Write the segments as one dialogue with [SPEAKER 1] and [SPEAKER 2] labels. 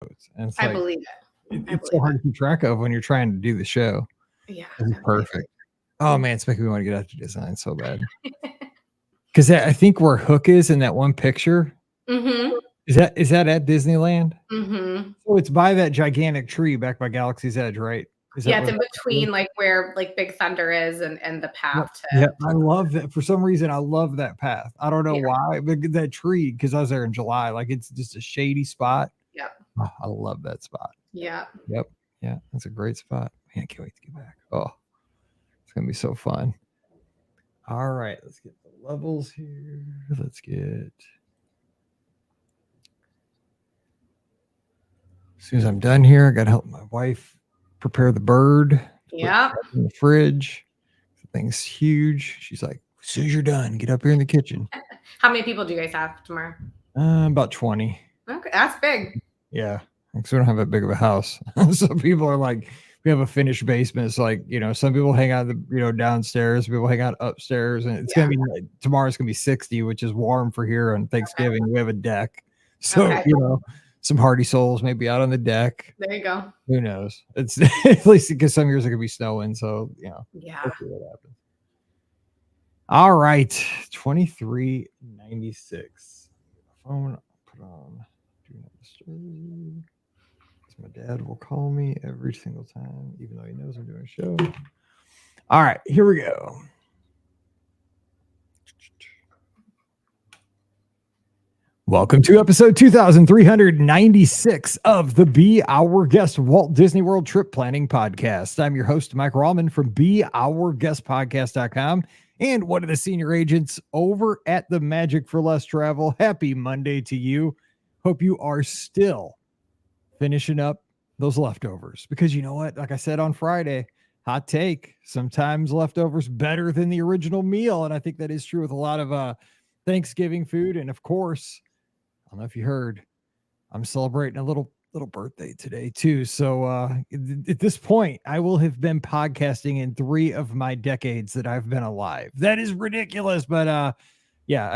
[SPEAKER 1] And it's
[SPEAKER 2] I
[SPEAKER 1] like,
[SPEAKER 2] believe it.
[SPEAKER 1] it's so hard to keep track of when you're trying to do the show.
[SPEAKER 2] Yeah.
[SPEAKER 1] It's perfect. Oh man, it's making me want to get out to Disneyland so bad. Because I think where Hook is in that one picture, is that at Disneyland? So it's by that gigantic tree back by Galaxy's Edge, right?
[SPEAKER 2] Yeah, it's in between like where like Big Thunder is and the path.
[SPEAKER 1] I love that. For some reason, I love that path. I don't know why, but that tree, because I was there in July, like it's just a shady spot.
[SPEAKER 2] Yep.
[SPEAKER 1] Oh, I love that spot.
[SPEAKER 2] Yeah.
[SPEAKER 1] Yep. Yeah, that's a great spot. Man, I can't wait to get back. Oh, it's gonna be so fun. All right, let's get the levels here. Let's get. As soon as I'm done here, I got to help my wife prepare the bird.
[SPEAKER 2] Yeah.
[SPEAKER 1] In the fridge. The thing's huge. She's like, as soon as you're done, get up here in the kitchen.
[SPEAKER 2] How many people do you guys have tomorrow?
[SPEAKER 1] About 20.
[SPEAKER 2] Okay, that's big.
[SPEAKER 1] Yeah. Because we don't have that big of a house. So people are like, we have a finished basement. It's like, some people hang out downstairs, people hang out upstairs, and it's gonna be tomorrow's gonna be 60, which is warm for here on Thanksgiving. Okay. We have a deck. So some hardy souls may be out on the deck.
[SPEAKER 2] There you go.
[SPEAKER 1] Who knows? It's at least because some years it could be snowing. So,
[SPEAKER 2] Yeah.
[SPEAKER 1] We'll see what happens. All right. 2396. Phone put on. Do not disturb. My dad will call me every single time, even though he knows I'm doing a show. All right. Here we go. Welcome to episode 2396 of the Be Our Guest Walt Disney World Trip Planning Podcast. I'm your host, Mike Rallman from BeOurGuestPodcast.com and one of the senior agents over at the Magic for Less Travel. Happy Monday to you. Hope you are still finishing up those leftovers, because you know what? Like I said on Friday, hot take, sometimes leftovers better than the original meal. And I think that is true with a lot of Thanksgiving food. And of course, I don't know if you heard, I'm celebrating a little birthday today too. So at this point, I will have been podcasting in 3 of my decades that I've been alive. That is ridiculous. But I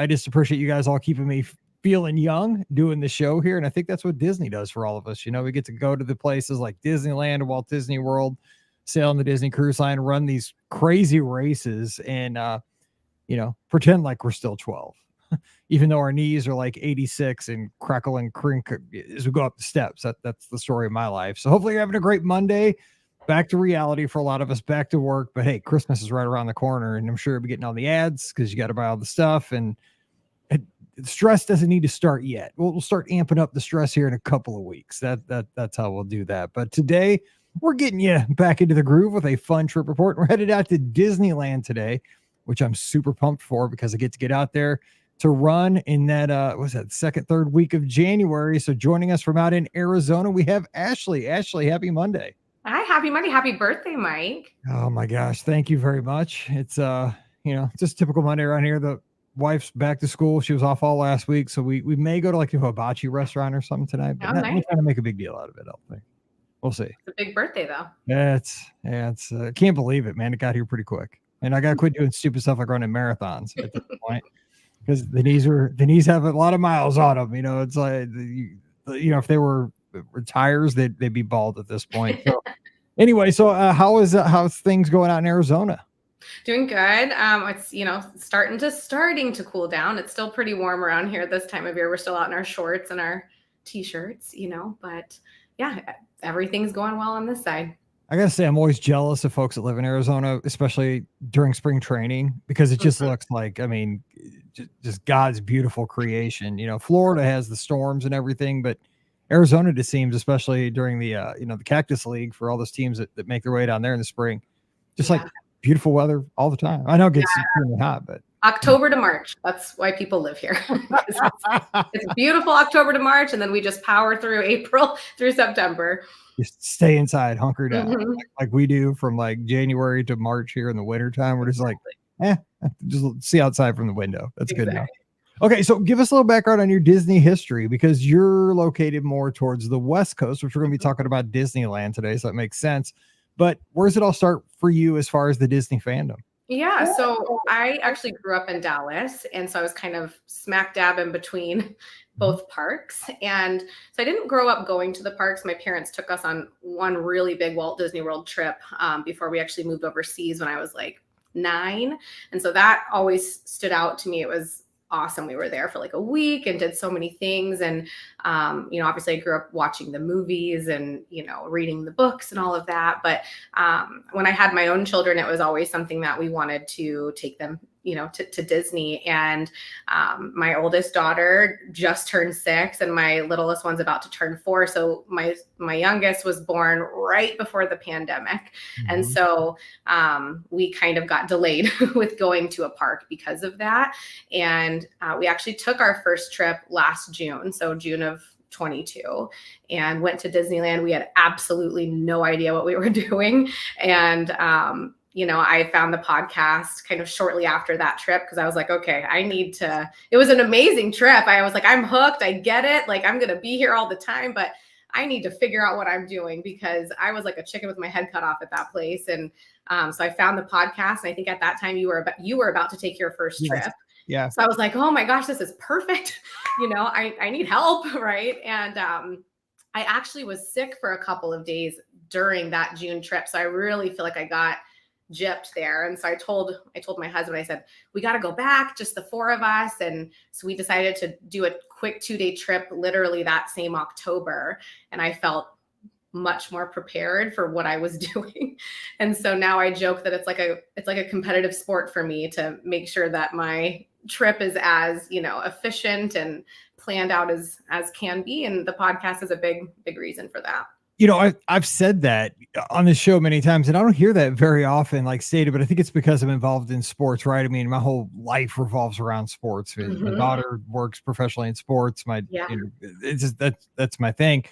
[SPEAKER 1] just appreciate you guys all keeping me feeling young doing the show here. And I think that's what Disney does for all of us. We get to go to the places like Disneyland, Walt Disney World, sail on the Disney Cruise Line, run these crazy races, and pretend like we're still 12. Even though our knees are like 86 and crackle and crink as we go up the steps. That's the story of my life. So hopefully you're having a great Monday. Back to reality for a lot of us, back to work. But hey, Christmas is right around the corner, and I'm sure you'll be getting all the ads because you got to buy all the stuff. And stress doesn't need to start yet. We'll start amping up the stress here in a couple of weeks. That's how we'll do that. But today, we're getting you back into the groove with a fun trip report. We're headed out to Disneyland today, which I'm super pumped for because I get to get out there to run in that second, third week of January. So joining us from out in Arizona, we have Ashley. Ashley, happy Monday.
[SPEAKER 2] Hi, happy Monday. Happy birthday, Mike.
[SPEAKER 1] Oh my gosh. Thank you very much. It's just typical Monday around here. The wife's back to school. She was off all last week. So we may go to like a hibachi restaurant or something tonight, but we're trying to make a big deal out of it. I don't think. We'll see.
[SPEAKER 2] It's a big birthday though.
[SPEAKER 1] Yeah, it's I can't believe it, man. It got here pretty quick. And I got to quit doing stupid stuff like running marathons at this point. Because the knees have a lot of miles on them. It's like, if they were tires, they'd be bald at this point. So anyway, how's things going out in Arizona?
[SPEAKER 2] Doing good. It's starting to cool down. It's still pretty warm around here this time of year. We're still out in our shorts and our t-shirts, but yeah, everything's going well on this side.
[SPEAKER 1] I gotta say, I'm always jealous of folks that live in Arizona, especially during spring training, because it just looks like, just God's beautiful creation. Florida has the storms and everything, but Arizona just seems, especially during the the Cactus League, for all those teams that make their way down there in the spring, just like beautiful weather all the time. I know it gets extremely hot, but
[SPEAKER 2] October to March. That's why people live here. It's beautiful October to March, and then we just power through April through September.
[SPEAKER 1] Just stay inside, hunker down, like we do from like January to March here in the wintertime. We're just like, just see outside from the window. That's good enough. Okay, so give us a little background on your Disney history, because you're located more towards the West Coast, which we're going to be talking about Disneyland today, so that makes sense. But where does it all start for you as far as the Disney fandom?
[SPEAKER 2] Yeah, so I actually grew up in Dallas, and so I was kind of smack dab in between both parks. And so I didn't grow up going to the parks. My parents took us on one really big Walt Disney World trip before we actually moved overseas when I was like 9. And so that always stood out to me. It was awesome. We were there for like a week and did so many things. And, obviously I grew up watching the movies and, reading the books and all of that. But when I had my own children, it was always something that we wanted to take them, to Disney. And my oldest daughter just turned 6 and my littlest one's about to turn 4. So my youngest was born right before the pandemic. Mm-hmm. And so we kind of got delayed with going to a park because of that. And we actually took our first trip last June. So June of 22, and went to Disneyland. We had absolutely no idea what we were doing. And, I found the podcast kind of shortly after that trip because I was like, okay, it was an amazing trip. I was like, I'm hooked. I get it. Like, I'm going to be here all the time, but I need to figure out what I'm doing because I was like a chicken with my head cut off at that place. And so I found the podcast. And I think at that time you were about to take your first trip.
[SPEAKER 1] Yeah.
[SPEAKER 2] So I was like, oh my gosh, this is perfect. I need help. Right. And I actually was sick for a couple of days during that June trip. So I really feel like I got gypped there. And so I told my husband, I said, we got to go back, just the 4 of us. And so we decided to do a quick 2-day trip, literally that same October. And I felt much more prepared for what I was doing. And so now I joke that it's like a competitive sport for me to make sure that my trip is as, efficient and planned out as can be. And the podcast is a big reason for that.
[SPEAKER 1] I've said that on this show many times, and I don't hear that very often, like stated, but I think it's because I'm involved in sports, right? I mean, my whole life revolves around sports. Mm-hmm. My daughter works professionally in sports. It's just, that's my thing.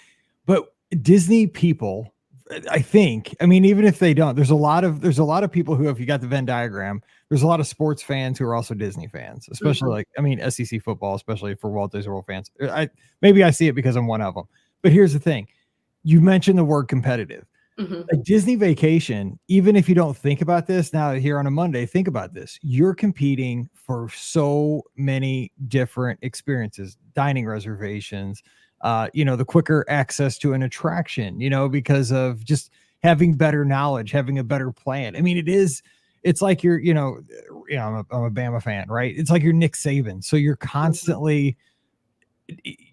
[SPEAKER 1] But Disney people, even if they don't, there's a lot of people who, if you got the Venn diagram, there's a lot of sports fans who are also Disney fans, especially SEC football, especially for Walt Disney World fans. Maybe I see it because I'm one of them. But here's the thing. You mentioned the word competitive. Mm-hmm. A Disney vacation, even if you don't think about this now here on a Monday, think about this. You're competing for so many different experiences, dining reservations, the quicker access to an attraction, because of just having better knowledge, having a better plan. I mean, it's like you're, I'm a Bama fan, right? It's like you're Nick Saban. So you're constantly,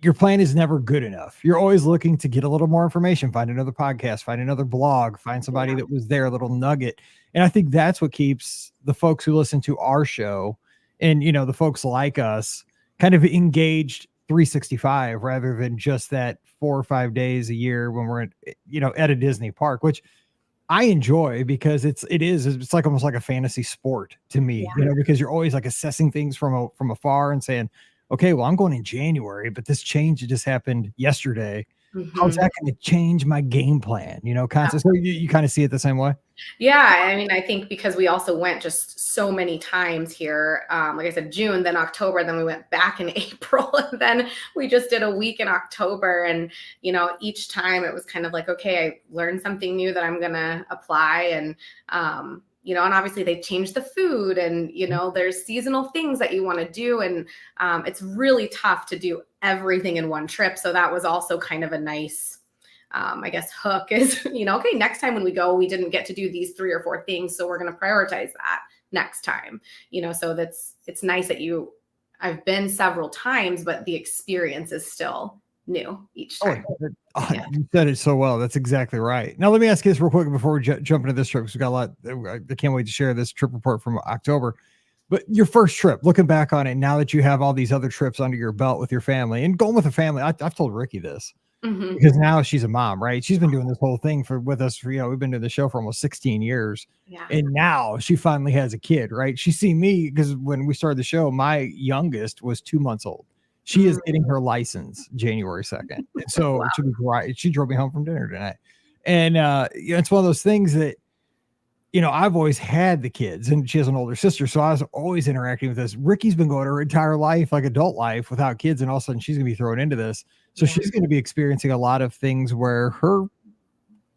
[SPEAKER 1] your plan is never good enough. You're always looking to get a little more information, find another podcast, find another blog, find somebody that was there, a little nugget. And I think that's what keeps the folks who listen to our show and, the folks like us kind of engaged 365 rather than just that 4 or 5 days a year when we're at a Disney park, which I enjoy because it's like almost like a fantasy sport to me, because you're always like assessing things from afar and saying, okay, well, I'm going in January, but this change just happened yesterday. Mm-hmm. How's that going to change my game plan? So you kind of see it the same way.
[SPEAKER 2] Yeah. I mean, I think because we also went just so many times here, like I said, June, then October, then we went back in April, and then we just did a week in October. And, each time it was kind of like, okay, I learned something new that I'm going to apply. And, and obviously they changed the food and, there's seasonal things that you want to do. And it's really tough to do everything in one trip. So that was also kind of a nice, hook is, okay, next time when we go, we didn't get to do these 3 or 4 things. So we're going to prioritize that next time, so it's nice that I've been several times, but the experience is still new each time.
[SPEAKER 1] You said it so well. That's exactly right. Now, let me ask you this real quick before we jump into this trip, because we got a lot. I can't wait to share this trip report from October. But your first trip, looking back on it, now that you have all these other trips under your belt with your family and going with a family, I've told Ricky this because now she's a mom, right? She's been doing this whole thing with us for, we've been doing the show for almost 16 years. Yeah. And now she finally has a kid, right? She's seen me because when we started the show, my youngest was 2 months old. She is getting her license January 2nd. And so she drove me home from dinner tonight. And it's one of those things that, I've always had the kids, and she has an older sister. So I was always interacting with this. Ricky's been going her entire life, like adult life, without kids. And all of a sudden she's going to be thrown into this. So she's going to be experiencing a lot of things where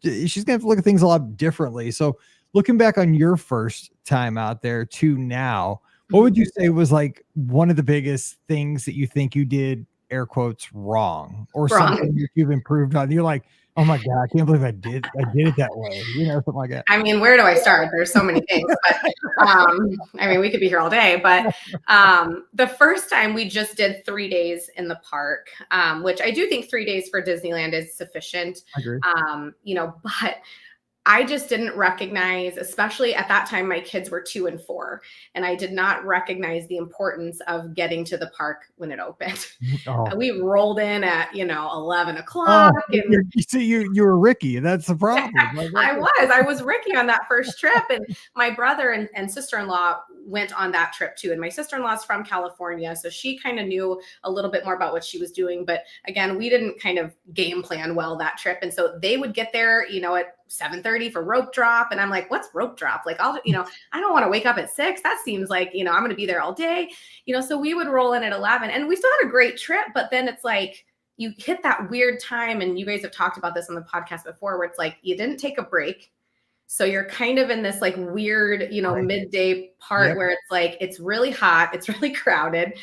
[SPEAKER 1] she's going to have to look at things a lot differently. So looking back on your first time out there to now, what would you say was like one of the biggest things that you think you did, air quotes, wrong, or something that you've improved on? You're like, oh my God, I can't believe I did it that way. Something like that.
[SPEAKER 2] I mean, where do I start? There's so many things, but I mean, we could be here all day, but the first time we just did 3 days in the park, which I do think 3 days for Disneyland is sufficient.
[SPEAKER 1] I agree.
[SPEAKER 2] But I just didn't recognize, especially at that time, my kids were 2 and 4, and I did not recognize the importance of getting to the park when it opened.
[SPEAKER 1] Oh.
[SPEAKER 2] We rolled in at, 11 o'clock.
[SPEAKER 1] You see, you were Ricky. That's the problem.
[SPEAKER 2] I was Ricky on that first trip, and my brother and sister-in-law went on that trip too. And my sister-in-law is from California, so she kind of knew a little bit more about what she was doing. But again, we didn't kind of game plan well that trip. And so they would get there, at 7:30 for rope drop. And I'm like, what's rope drop? Like, I don't want to wake up at 6. That seems like, I'm going to be there all day, so we would roll in at 11, and we still had a great trip. But then it's like, you hit that weird time. And you guys have talked about this on the podcast before, where it's like, you didn't take a break. So you're kind of in this like weird, right, midday part where it's like, it's really hot, it's really crowded,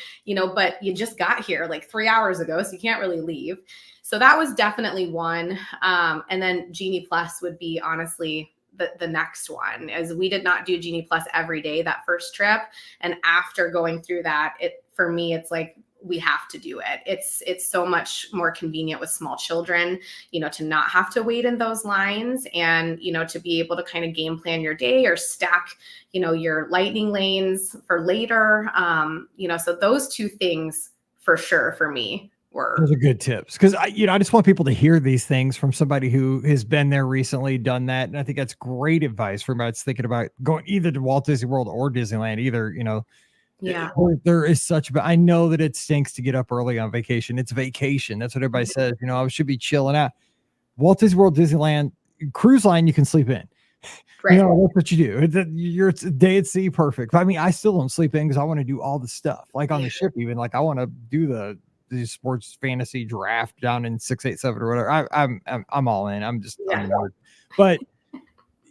[SPEAKER 2] but you just got here like 3 hours ago, so you can't really leave. So that was definitely one. And then Genie Plus would be honestly the next one, as we did not do Genie Plus every day that first trip. And after going through that, for me, it's like, we have to do it. It's so much more convenient with small children, to not have to wait in those lines, and, to be able to kind of game plan your day or stack, your lightning lanes for later. So those two things for sure for me were.
[SPEAKER 1] Those are good tips. Cause I just want people to hear these things from somebody who has been there recently, done that. And I think that's great advice for anybody that's thinking about going either to Walt Disney World or Disneyland, either,
[SPEAKER 2] Yeah.
[SPEAKER 1] There is such, but I know that it stinks to get up early on vacation. It's vacation. That's what everybody says. I should be chilling out. Walt Disney World, Disneyland, cruise line, you can sleep in.
[SPEAKER 2] Right.
[SPEAKER 1] That's what you do. You're a day at sea, perfect. But I mean, I still don't sleep in because I want to do all the stuff. Like on the ship, even like I want to do the sports fantasy draft down in 687 or whatever. I'm all in. I'm a nerd. But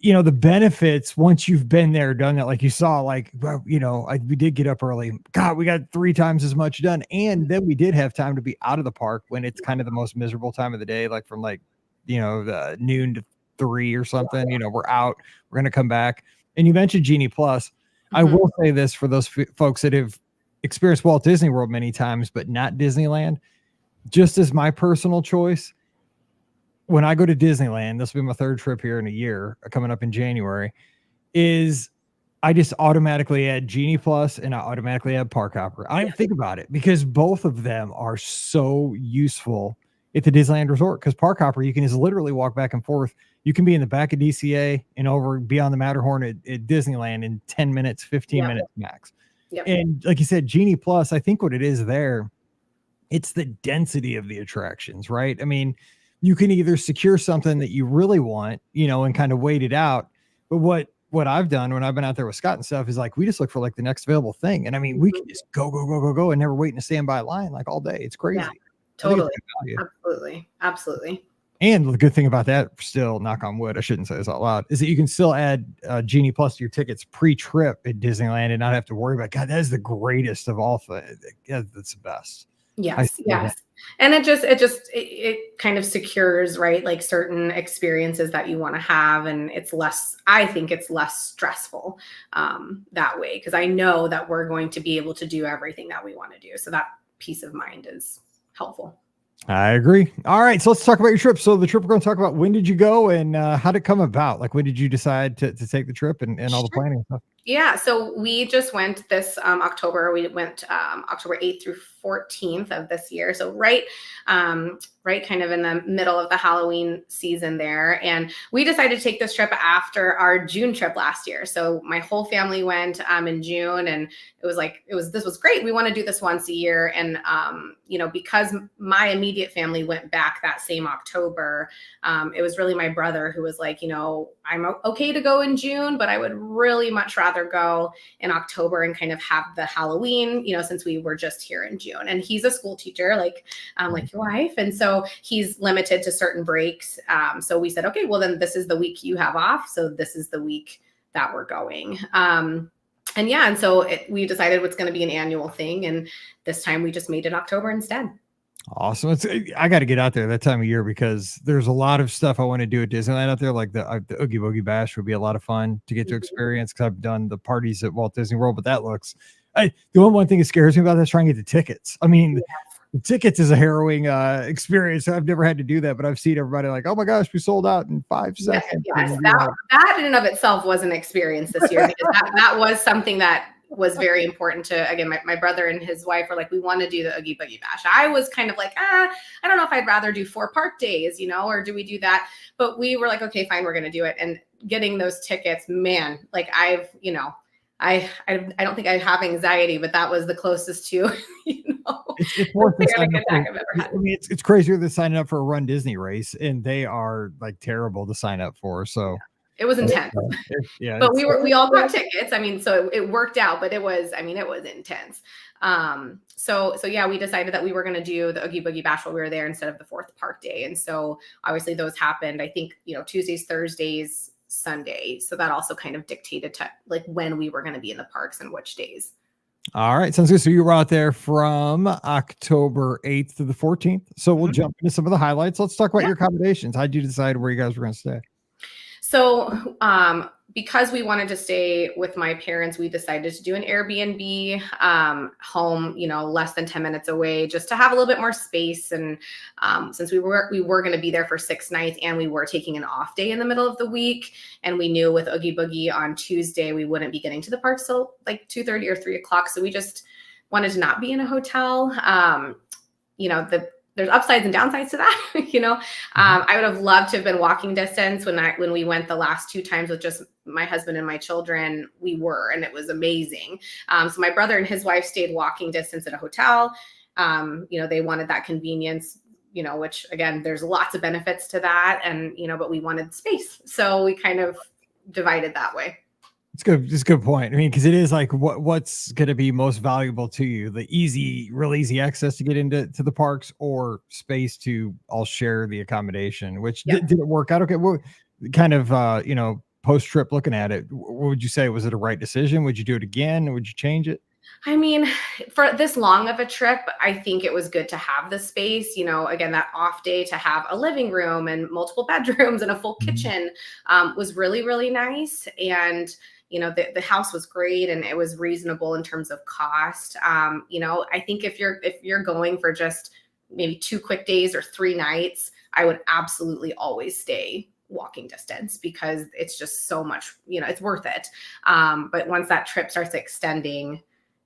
[SPEAKER 1] the benefits, once you've been there, done that, like you saw, like, we did get up early. God, we got 3 times as much done. And then we did have time to be out of the park when it's kind of the most miserable time of the day, like from like, the noon to 3 or something, we're out, we're going to come back. And you mentioned Genie Plus. Mm-hmm. I will say this for those folks that have experienced Walt Disney World many times, but not Disneyland, just as my personal choice. When I go to Disneyland, this will be my 3rd trip here in a year, coming up in January, is I just automatically add Genie Plus and I automatically add Park Hopper. I don't think about it because both of them are so useful at the Disneyland Resort. Because Park Hopper, you can just literally walk back and forth. You can be in the back of DCA and be on the Matterhorn at Disneyland in 10 minutes, 15 minutes max. Yep. And like you said, Genie Plus, I think what it is there, it's the density of the attractions, right? I mean, you can either secure something that you really want, and kind of wait it out. But what I've done when I've been out there with Scott and stuff is like, we just look for like the next available thing. And I mean, we can just go and never wait in a standby line like all day. It's crazy.
[SPEAKER 2] Yeah, totally. Absolutely.
[SPEAKER 1] And the good thing about that, still, knock on wood, I shouldn't say this out loud, is that you can still add Genie Plus to your tickets pre-trip at Disneyland and not have to worry about, God, that is the greatest of all things. That's the best.
[SPEAKER 2] Yes. And it kind of secures, right, like certain experiences that you want to have. And I think it's less stressful that way, because I know that we're going to be able to do everything that we want to do. So that peace of mind is helpful.
[SPEAKER 1] I agree. All right. So let's talk about your trip. So the trip, we're going to talk about, when did you go and how did it come about? Like, when did you decide to take the trip and all the planning and stuff?
[SPEAKER 2] Yeah. So we just went this October. We went October 8th through 14th of this year. So right kind of in the middle of the Halloween season there. And we decided to take this trip after our June trip last year. So my whole family went in June, and this was great. We want to do this once a year. And, because my immediate family went back that same October, it was really my brother who was like, I'm okay to go in June, but I would really much rather go in October and kind of have the Halloween, since we were just here in June. And he's a school teacher, like your wife. And so he's limited to certain breaks. So we said, okay, well then this is the week you have off. So this is the week that were going. And so we decided it's going to be an annual thing. And this time we just made it October instead.
[SPEAKER 1] Awesome. I got to get out there that time of year because there's a lot of stuff I want to do at Disneyland out there. Like the Oogie Boogie Bash would be a lot of fun to get to experience because I've done the parties at Walt Disney World, but that looks, the one thing that scares me about that is trying to get the tickets. I mean, the tickets is a harrowing experience. I've never had to do that, but I've seen everybody like, oh my gosh, we sold out in 5 seconds.
[SPEAKER 2] Yes, that in and of itself was an experience this year because that was something that was very important to, again, my brother and his wife were like, we want to do the Oogie Boogie Bash. I was kind of like, I don't know if I'd rather do 4 park days, or do we do that? But we were like, okay, fine, we're going to do it. And getting those tickets, man, like I don't think I have anxiety, but that was the closest to,
[SPEAKER 1] it's worth the sign up I've ever had. I mean, it's crazier than signing up for a Run Disney race, and they are like terrible to sign up for. So.
[SPEAKER 2] Yeah. It was intense, but we all got tickets. I mean, so it worked out, but it was intense. So yeah, we decided that we were going to do the Oogie Boogie Bash while we were there instead of the 4th park day. And so obviously those happened, I think, Tuesdays, Thursdays, Sunday. So that also kind of dictated to like when we were going to be in the parks and which days.
[SPEAKER 1] All right. Sounds good. So you were out there from October 8th to the 14th. So we'll jump into some of the highlights. Let's talk about your accommodations. How'd you decide where you guys were going to stay?
[SPEAKER 2] So because we wanted to stay with my parents, we decided to do an Airbnb home, less than 10 minutes away, just to have a little bit more space. And since we were going to be there for 6 nights and we were taking an off day in the middle of the week, and we knew with Oogie Boogie on Tuesday, we wouldn't be getting to the park till like 2:30 or 3 o'clock. So we just wanted to not be in a hotel. There's upsides and downsides to that, I would have loved to have been walking distance when we went the last 2 times with just my husband and my children. We were, and it was amazing. So my brother and his wife stayed walking distance at a hotel. They wanted that convenience, which again, there's lots of benefits to that. And, but we wanted space. So we kind of divided that way.
[SPEAKER 1] It's good. It's a good point. I mean, because it is like what's going to be most valuable to you, the real easy access to get into the parks or space to all share the accommodation, which did it work out? Okay. Well, kind of, post trip looking at it, what would you say? Was it a right decision? Would you do it again? Would you change it?
[SPEAKER 2] I mean, for this long of a trip, I think it was good to have the space, again, that off day to have a living room and multiple bedrooms and a full kitchen was really, really nice. And the house was great and it was reasonable in terms of cost. I think if you're going for just maybe 2 quick days or 3 nights, I would absolutely always stay walking distance because it's just so much, it's worth it. But once that trip starts extending,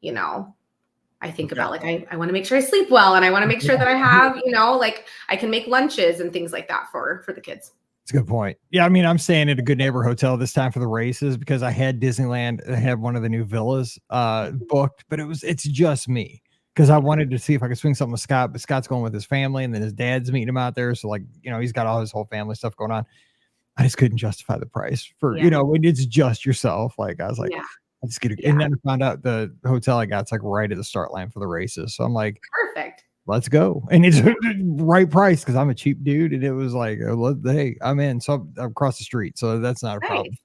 [SPEAKER 2] I think about like, I want to make sure I sleep well and I want to make sure that I have, like I can make lunches and things like that for the kids.
[SPEAKER 1] It's a good point. Yeah, I mean, I'm staying at a Good Neighbor hotel this time for the races because I had Disneyland. I had one of the new villas booked, but it's just me because I wanted to see if I could swing something with Scott, but Scott's going with his family and then his dad's meeting him out there. So like, he's got all his whole family stuff going on. I just couldn't justify the price for, when it's just yourself. Like I was like, I'll just get it. And then I found out the hotel I got's like right at the start line for the races. So I'm like,
[SPEAKER 2] perfect.
[SPEAKER 1] Let's go. And it's right price because I'm a cheap dude. And it was like, hey, I'm in. So I'm across the street. So that's not a problem.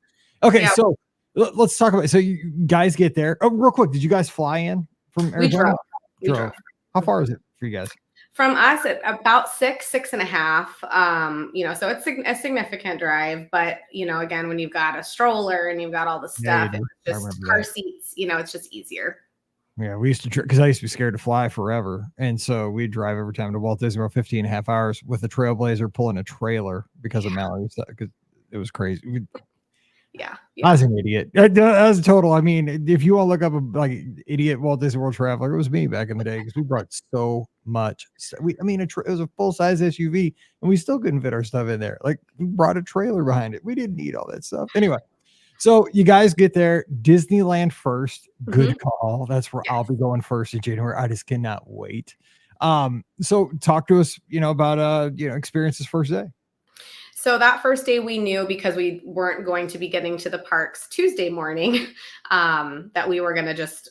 [SPEAKER 1] Okay. Yeah. So let's talk about, so you guys get there. Oh, real quick. Did you guys fly in from Arizona?
[SPEAKER 2] We drove.
[SPEAKER 1] How far is it for you guys?
[SPEAKER 2] From us at about 6.5. So it's a significant drive, but again, when you've got a stroller and you've got all the stuff, it's just car seats, it's just easier.
[SPEAKER 1] Yeah, we used to, because I used to be scared to fly forever. And so we'd drive every time to Walt Disney World 15.5 hours with a Trailblazer pulling a trailer because of Mallory stuff, because it was crazy. I was an idiot. That was a total. I mean, if you want to look up a idiot Walt Disney World traveler, it was me back in the day because we brought so much stuff. It was a full-size SUV and we still couldn't fit our stuff in there. Like we brought a trailer behind it. We didn't need all that stuff. Anyway. So you guys get there, Disneyland first. Good call. That's where I'll be going first in January. I just cannot wait. So talk to us, about experiences first day.
[SPEAKER 2] So that first day we knew because we weren't going to be getting to the parks Tuesday morning, that we were going to just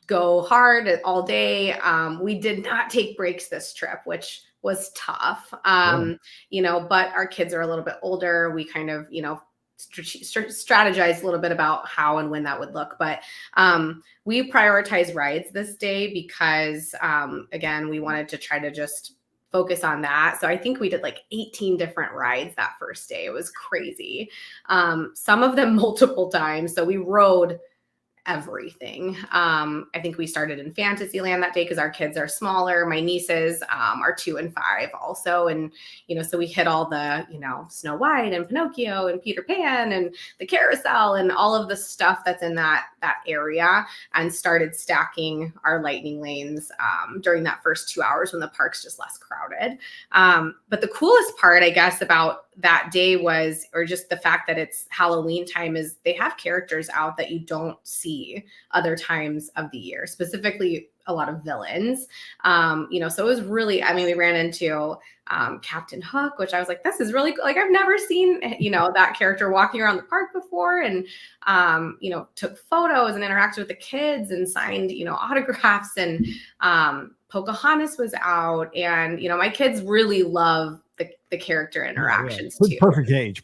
[SPEAKER 2] go hard all day. We did not take breaks this trip, which was tough. But our kids are a little bit older. We kind of, strategize a little bit about how and when that would look. But we prioritize rides this day because, again, we wanted to try to just focus on that. So I think we did like 18 different rides that first day. It was crazy. Some of them multiple times. So we rode everything. I think we started in Fantasyland that day because our kids are smaller. My nieces are 2 and 5 also. And, so we hit all the, Snow White and Pinocchio and Peter Pan and the carousel and all of the stuff that's in that area, and started stacking our lightning lanes during that first 2 hours when the park's just less crowded. But the coolest part, I guess, about that day was, or just the fact that it's Halloween time, is they have characters out that you don't see other times of the year, specifically a lot of villains. So it was really, we ran into Captain Hook, which I was like, this is really cool. Like, I've never seen, that character walking around the park before, and, took photos and interacted with the kids and signed, autographs, and Pocahontas was out, and, my kids really love the character interactions too.
[SPEAKER 1] Perfect age.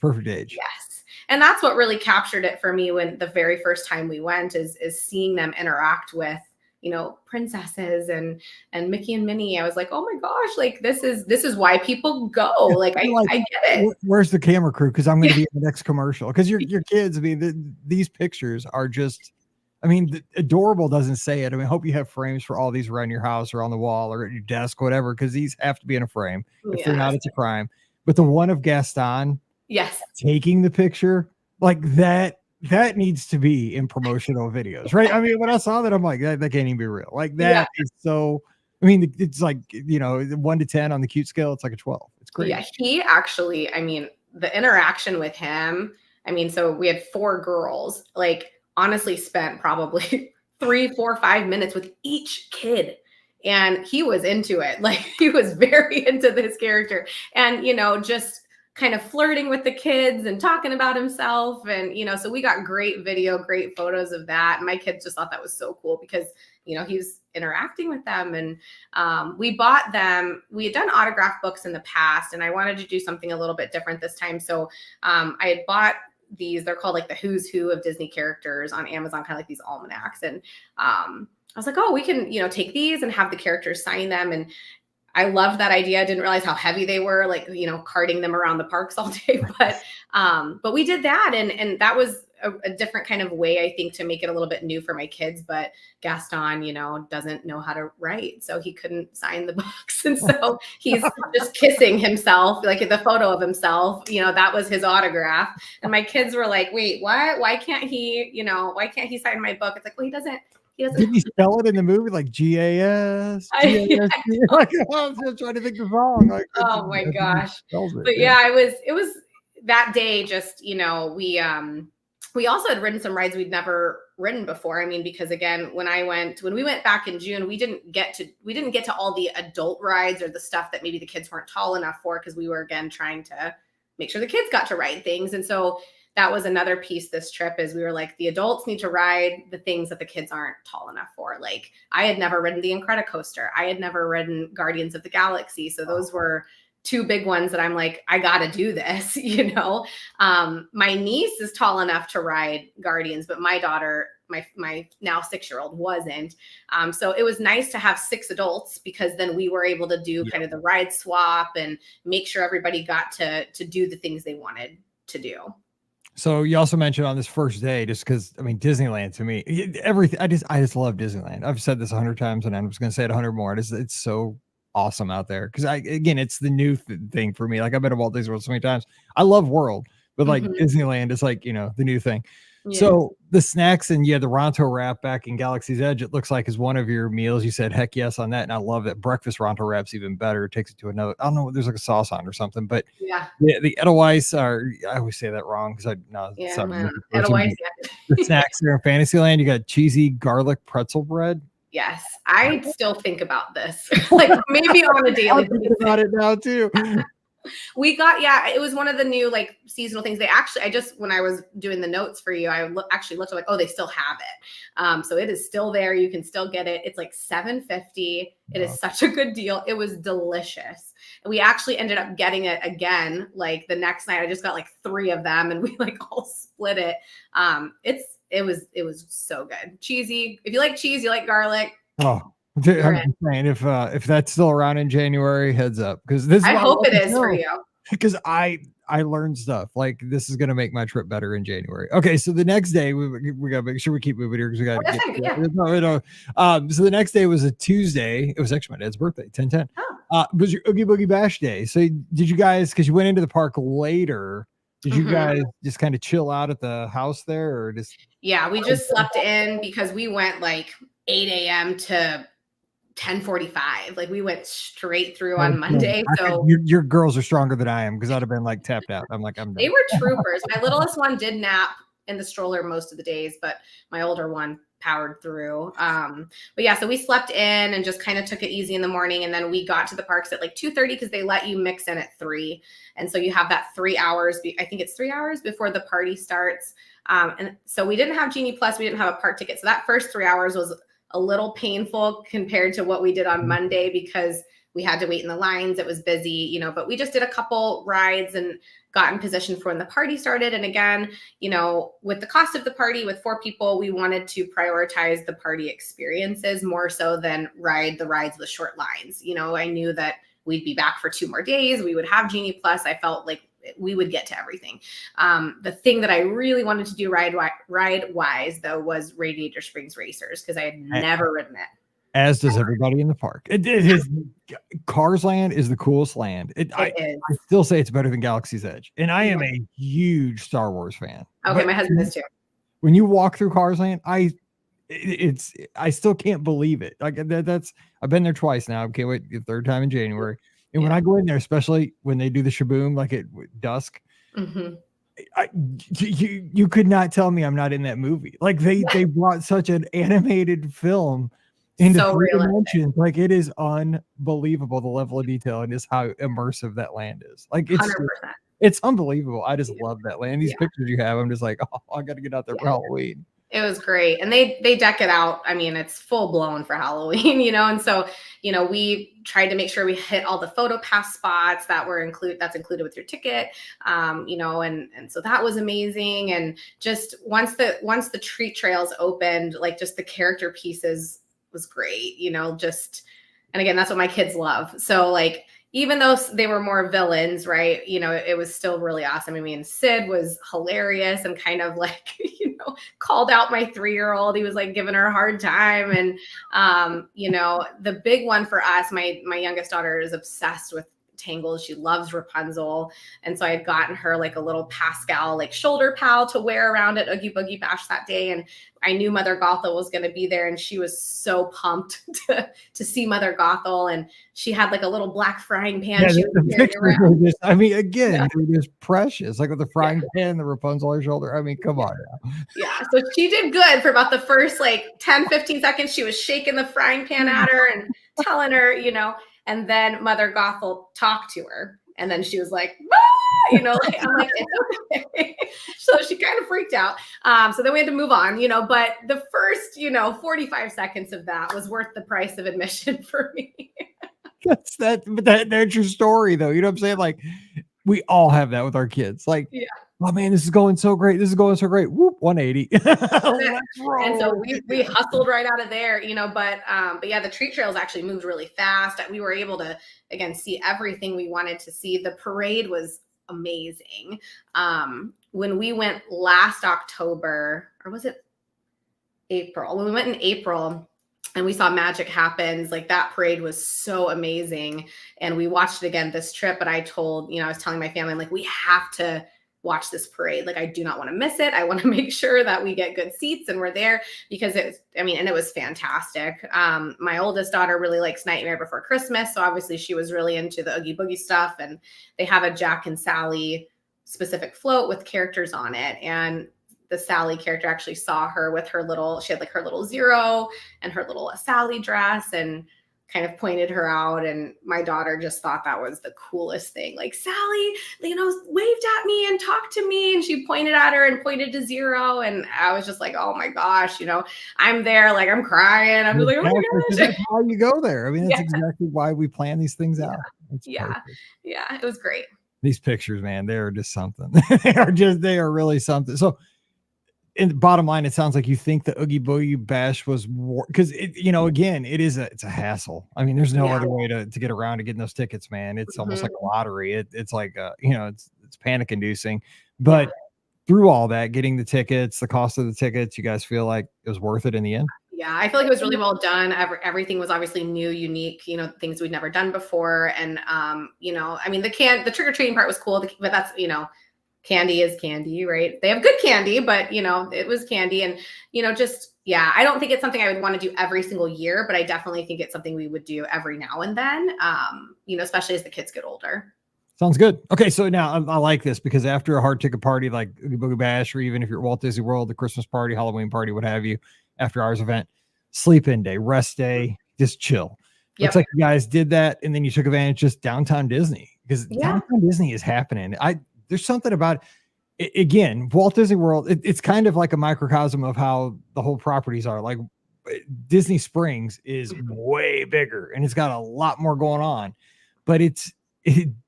[SPEAKER 2] Yes. And that's what really captured it for me when the very first time we went is seeing them interact with, princesses and Mickey and Minnie. I was like, oh my gosh, like this is why people go. Like, I get it.
[SPEAKER 1] Where's the camera crew? Because I'm going to be in the next commercial. Because your kids, these pictures are just, adorable doesn't say it. I hope you have frames for all these around your house or on the wall or at your desk, whatever, because these have to be in a frame. If they're not, it's a crime. But the one of Gaston,
[SPEAKER 2] yes,
[SPEAKER 1] taking the picture, like that needs to be in promotional videos, right? When I saw that, I'm like, that can't even be real. Like, that is so, it's like, 1 to 10 on the cute scale, it's like a 12. It's great.
[SPEAKER 2] Yeah, he actually, the interaction with him, so we had 4 girls, like, honestly spent probably 3, 4, 5 minutes with each kid. And he was into it. Like, he was very into this character, and, just kind of flirting with the kids and talking about himself. And, so we got great video, great photos of that. And my kids just thought that was so cool because, he's interacting with them. And we bought them. We had done autograph books in the past, and I wanted to do something a little bit different this time. So I had bought these, they're called like the Who's Who of Disney characters on Amazon, kind of like these almanacs. And I was like, oh, we can, take these and have the characters sign them. And I loved that idea. I didn't realize how heavy they were, like, carting them around the parks all day. But we did that. And that was a different kind of way, I think, to make it a little bit new for my kids. But Gaston, doesn't know how to write, so he couldn't sign the books. And so he's just kissing himself, like the photo of himself, that was his autograph. And my kids were like, wait, what? Why can't he, why can't he sign my book? It's like, well, he doesn't.
[SPEAKER 1] Did he spell it in the movie like GAS? Like, I was just trying to think the song. Like,
[SPEAKER 2] oh my gosh! But yeah, it was that day. Just we also had ridden some rides we'd never ridden before. Because again, when we went back in June, we didn't get to all the adult rides or the stuff that maybe the kids weren't tall enough for, because we were again trying to make sure the kids got to ride things. And so that was another piece this trip, is we were like, the adults need to ride the things that the kids aren't tall enough for. Like, I had never ridden the Incredicoaster. I had never ridden Guardians of the Galaxy. So those were 2 big ones that I'm like, I got to do this, My niece is tall enough to ride Guardians, but my daughter, my now 6-year-old, wasn't. So it was nice to have 6 adults, because then we were able to do kind of the ride swap and make sure everybody got to do the things they wanted to do.
[SPEAKER 1] So you also mentioned on this first day, just because, Disneyland to me, everything, I just love Disneyland. I've said this 100 times, and I'm just going to say it 100 more. It's so awesome out there. Because again, it's the new thing for me. Like, I've been to Walt Disney World so many times. I love World, but like Disneyland is like, the new thing. Yeah. So the snacks, and the Ronto wrap back in Galaxy's Edge, it looks like is one of your meals. You said heck yes on that, and I love that. Breakfast Ronto wrap's even better. It takes it to another, I don't know, there's like a sauce on or something, but the Edelweiss are, I always say that wrong because Edelweiss. The snacks there in Fantasyland, you got cheesy garlic pretzel bread.
[SPEAKER 2] Yes, I still think about this, like maybe on a daily basis.
[SPEAKER 1] About it now too.
[SPEAKER 2] We got, it was one of the new like seasonal things. They actually, when I was doing the notes for you, I actually looked like, oh, they still have it. So it is still there. You can still get it. It's like $7.50. It is such a good deal. It was delicious. And we actually ended up getting it again. Like the next night, I just got like 3 of them and we like all split it. It was so good. Cheesy. If you like cheese, you like garlic.
[SPEAKER 1] Oh, I'm saying if that's still around in January, heads up, because this.
[SPEAKER 2] I hope it is for you.
[SPEAKER 1] Because I learned stuff like this is going to make my trip better in January. Okay, so the next day we got to make sure we keep moving here because we got to get. So the next day was a Tuesday. It was actually my dad's birthday, 10/10. It was your Oogie Boogie Bash day. So did you guys? Because you went into the park later. Did you guys just kind of chill out at the house there, or just? Yeah,
[SPEAKER 2] we just slept in because we went like 8 a.m. to 10:45. Like we went straight through on Monday. So
[SPEAKER 1] your girls are stronger than I am because I'd have been like tapped out. I'm like, I'm done.
[SPEAKER 2] They were troopers. My littlest one did nap in the stroller most of the days, but my older one powered through. But yeah, so we slept in and just kind of took it easy in the morning. And then we got to the parks at like 2:30 because they let you mix in at 3. And so you have that 3 hours. I think it's 3 hours before the party starts. And so we didn't have Genie Plus. We didn't have a park ticket. So that first 3 hours was a little painful compared to what we did on Monday because we had to wait in the lines. It was busy, but we just did a couple rides and got in position for when the party started. And again, with the cost of the party with 4 people, we wanted to prioritize the party experiences more so than ride the rides with short lines. I knew that we'd be back for 2 more days. We would have Genie Plus. I felt like we would get to everything. The thing that I really wanted to do ride-wise, though, was Radiator Springs Racers because I had never ridden it.
[SPEAKER 1] As does everybody in the park. It is Cars Land is the coolest land. I still say it's better than Galaxy's Edge. And I am a huge Star Wars fan.
[SPEAKER 2] Okay, my husband is too.
[SPEAKER 1] When you walk through Cars Land, I still can't believe it. Like I've been there twice now. I can't wait the 3rd time in January. And when I go in there, especially when they do the shaboom, like at dusk, you could not tell me I'm not in that movie. Like they brought such an animated film into
[SPEAKER 2] so
[SPEAKER 1] 3 dimensions. Like it is unbelievable the level of detail and just how immersive that land is. Like
[SPEAKER 2] 100%.
[SPEAKER 1] It's unbelievable. I just love that land. These pictures you have, I'm just like, oh, I got to get out there for Halloween.
[SPEAKER 2] It was great. And they deck it out. I mean, it's full blown for Halloween, and so, we tried to make sure we hit all the photo pass spots that's included with your ticket. And so that was amazing. And just once the treat trails opened, like just the character pieces was great, and again, that's what my kids love. So like, even though they were more villains, right? It was still really awesome. I mean, Sid was hilarious and kind of like, called out my 3-year-old. He was like giving her a hard time. And, the big one for us, my youngest daughter is obsessed with Tangled. She loves Rapunzel. And so I had gotten her like a little Pascal, like shoulder pal to wear around at Oogie Boogie Bash that day. And I knew Mother Gothel was going to be there and she was so pumped to see Mother Gothel. And she had like a little black frying pan.
[SPEAKER 1] Yeah, it is precious. Like with the frying pan, the Rapunzel on her shoulder. I mean, come on now.
[SPEAKER 2] Yeah. So she did good for about the first like 10, 15 seconds. She was shaking the frying pan at her and telling her, and then Mother Gothel talked to her. And then she was like, I'm like, it's okay. So she kind of freaked out. So then we had to move on, but the first, 45 seconds of that was worth the price of admission for me.
[SPEAKER 1] That's your story though. You know what I'm saying? Like we all have that with our kids. Like, oh man, this is going so great. Whoop, 180.
[SPEAKER 2] And so we hustled right out of there, but yeah, the treat trails actually moved really fast. We were able to, again, see everything we wanted to see. The parade was amazing. When we went last October, or was it April? When we went in April and we saw Magic Happens, like that parade was so amazing. And we watched it again this trip, but I was telling my family, like, we have to watch this parade. Like, I do not want to miss it. I want to make sure that we get good seats and we're there because it was fantastic. My oldest daughter really likes Nightmare Before Christmas. So obviously she was really into the Oogie Boogie stuff, and they have a Jack and Sally specific float with characters on it. And the Sally character actually saw her with she had like her little Zero and her little Sally dress. And kind of pointed her out, and my daughter just thought that was the coolest thing. Like, Sally, waved at me and talked to me, and she pointed at her and pointed to 0. And I was just like, oh my gosh, I'm there, like I'm crying. I'm just like, oh my gosh.
[SPEAKER 1] That's why you go there. I mean, that's exactly why we plan these things out.
[SPEAKER 2] Yeah, it was great.
[SPEAKER 1] These pictures, man, they're just something. they are really something. So, in the bottom line, it sounds like you think the Oogie Boogie Bash was because again, it's a hassle. I mean, there's no other way to get around to getting those tickets, man. It's almost like a lottery. It's like it's panic inducing. But through all that, getting the tickets, the cost of the tickets, you guys feel like it was worth it in the end?
[SPEAKER 2] Yeah, I feel like it was really well done. Everything was obviously new, unique, things we'd never done before. And I mean, the trick-or-treating part was cool, but that's candy is candy, right? They have good candy, but it was candy. And I don't think it's something I would want to do every single year, but I definitely think it's something we would do every now and then, especially as the kids get older.
[SPEAKER 1] Sounds good. Okay, so now I like this because after a hard ticket party like Oogie Boogie Bash, or even if you're at Walt Disney World, the Christmas party, Halloween party, what have you, after hours event, sleep in day, rest day, just chill. Yep. Looks like you guys did that, and then you took advantage of just downtown Disney, because downtown Disney is happening. There's something about it. Again, Walt Disney World, it's kind of like a microcosm of how the whole properties are. Like Disney Springs is way bigger and it's got a lot more going on, but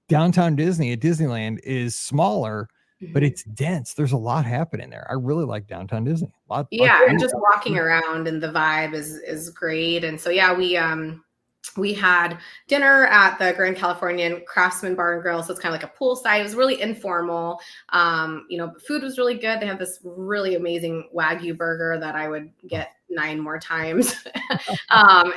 [SPEAKER 1] downtown Disney at Disneyland is smaller, but it's dense. There's a lot happening there. I really like downtown Disney.
[SPEAKER 2] And just walking around, and the vibe is great. And so, we had dinner at the Grand Californian Craftsman Bar and Grill. So it's kind of like a poolside. It was really informal. Food was really good. They have this really amazing Wagyu burger that I would get 9 more times.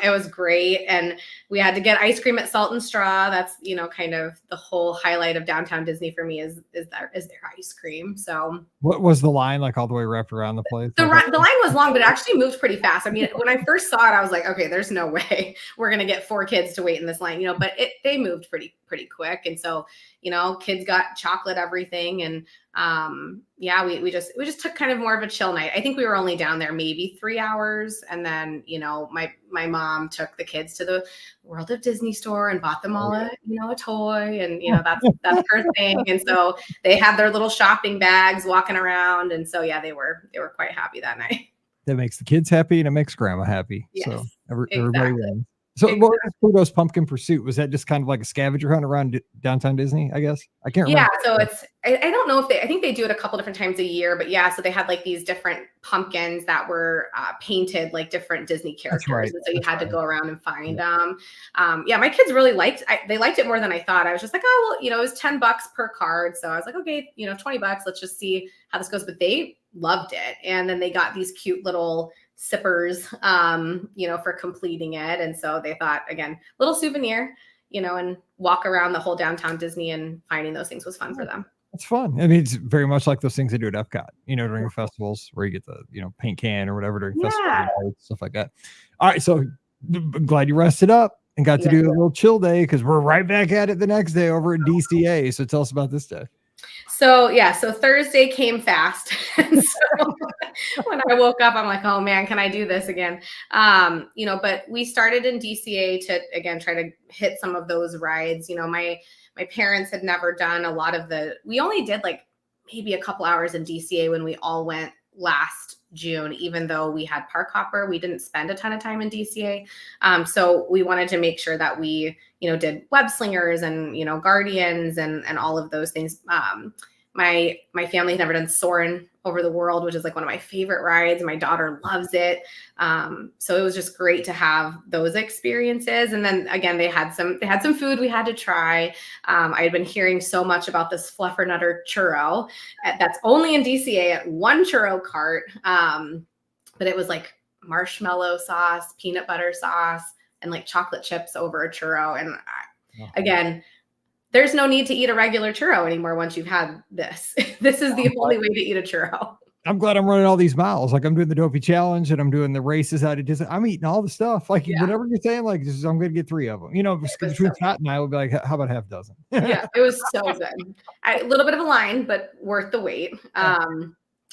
[SPEAKER 2] It was great. And we had to get ice cream at Salt and Straw. That's, kind of the whole highlight of downtown Disney for me is their ice cream. So
[SPEAKER 1] what was the line like all the way wrapped around the place?
[SPEAKER 2] The line was long, but it actually moved pretty fast. I mean, when I first saw it, I was like, okay, there's no way we're going to get 4 kids to wait in this line, but they moved pretty quick. And so, kids got chocolate, everything. And we just took kind of more of a chill night. I think we were only down there maybe 3 hours. And then, my mom took the kids to the World of Disney store and bought them all a toy. And, that's her thing. And so they had their little shopping bags walking around. And so, they were quite happy that night.
[SPEAKER 1] That makes the kids happy and it makes grandma happy.
[SPEAKER 2] Yes,
[SPEAKER 1] so everybody wins. So what was Pluto's Pumpkin Pursuit? Was that just kind of like a scavenger hunt around downtown Disney, I guess? I can't remember.
[SPEAKER 2] Yeah, so I don't know if I think they do it a couple different times a year, but so they had like these different pumpkins that were painted like different Disney characters. Right. And so you had to go around and find them. My kids really liked it more than I thought. I was just like, oh, well, it was $10 per card. So I was like, okay, $20, let's just see how this goes. But they loved it. And then they got these cute little sippers, for completing it. And so they thought, again, little souvenir, and walk around the whole downtown Disney and finding those things was fun for them.
[SPEAKER 1] It's fun. I mean, it's very much like those things they do at Epcot, during festivals where you get the, paint can or whatever during festivals, stuff like that. All right. So I'm glad you rested up and got to do a little chill day, because we're right back at it the next day over at DCA. So tell us about this day.
[SPEAKER 2] So Thursday came fast. And so when I woke up, I'm like, oh man, can I do this again? But we started in DCA to, again, try to hit some of those rides. My parents had never done a lot of we only did like maybe a couple hours in DCA when we all went last June, even though we had Park Hopper. We didn't spend a ton of time in DCA. So we wanted to make sure that we, did Web Slingers and, Guardians and all of those things. My family had never done Soarin' Over the World, which is like one of my favorite rides. My daughter loves it. So it was just great to have those experiences. And then again, they had some food we had to try. I had been hearing so much about this Fluffernutter churro that's only in DCA at one churro cart. But it was like marshmallow sauce, peanut butter sauce, and like chocolate chips over a churro. And again, there's no need to eat a regular churro anymore once you've had this. This is the only way to eat a churro.
[SPEAKER 1] I'm glad I'm running all these miles. Like I'm doing the Dopey Challenge and I'm doing the races out of Disney. I'm eating all the stuff. Like whatever you're saying, like I'm going to get 3 of them. Between Scott and I would be like, how about half dozen?
[SPEAKER 2] Yeah, it was so good. A little bit of a line, but worth the wait.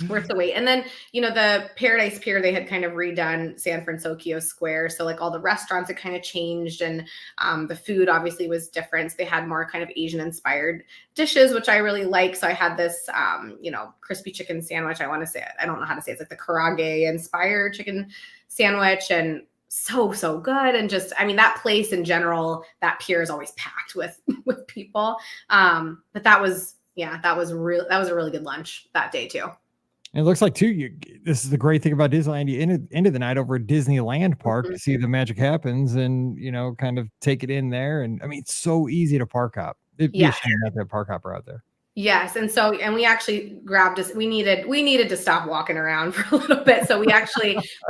[SPEAKER 2] worth the wait. And then, the Paradise Pier, they had kind of redone San Francisco Square. So like all the restaurants had kind of changed, and the food obviously was different. So they had more kind of Asian inspired dishes, which I really like. So I had this, crispy chicken sandwich. I want to say it. I don't know how to say it. It's like the karage inspired chicken sandwich, and so good. And just, that place in general, that pier is always packed with people. But that was a really good lunch that day too.
[SPEAKER 1] And it looks like too, this is the great thing about Disneyland. You ended the night over at Disneyland Park to see the magic happens, and kind of take it in there. And it's so easy to park hop. It'd be a shame not to have park hopper out there.
[SPEAKER 2] Yes. And we actually grabbed us. We needed to stop walking around for a little bit. So we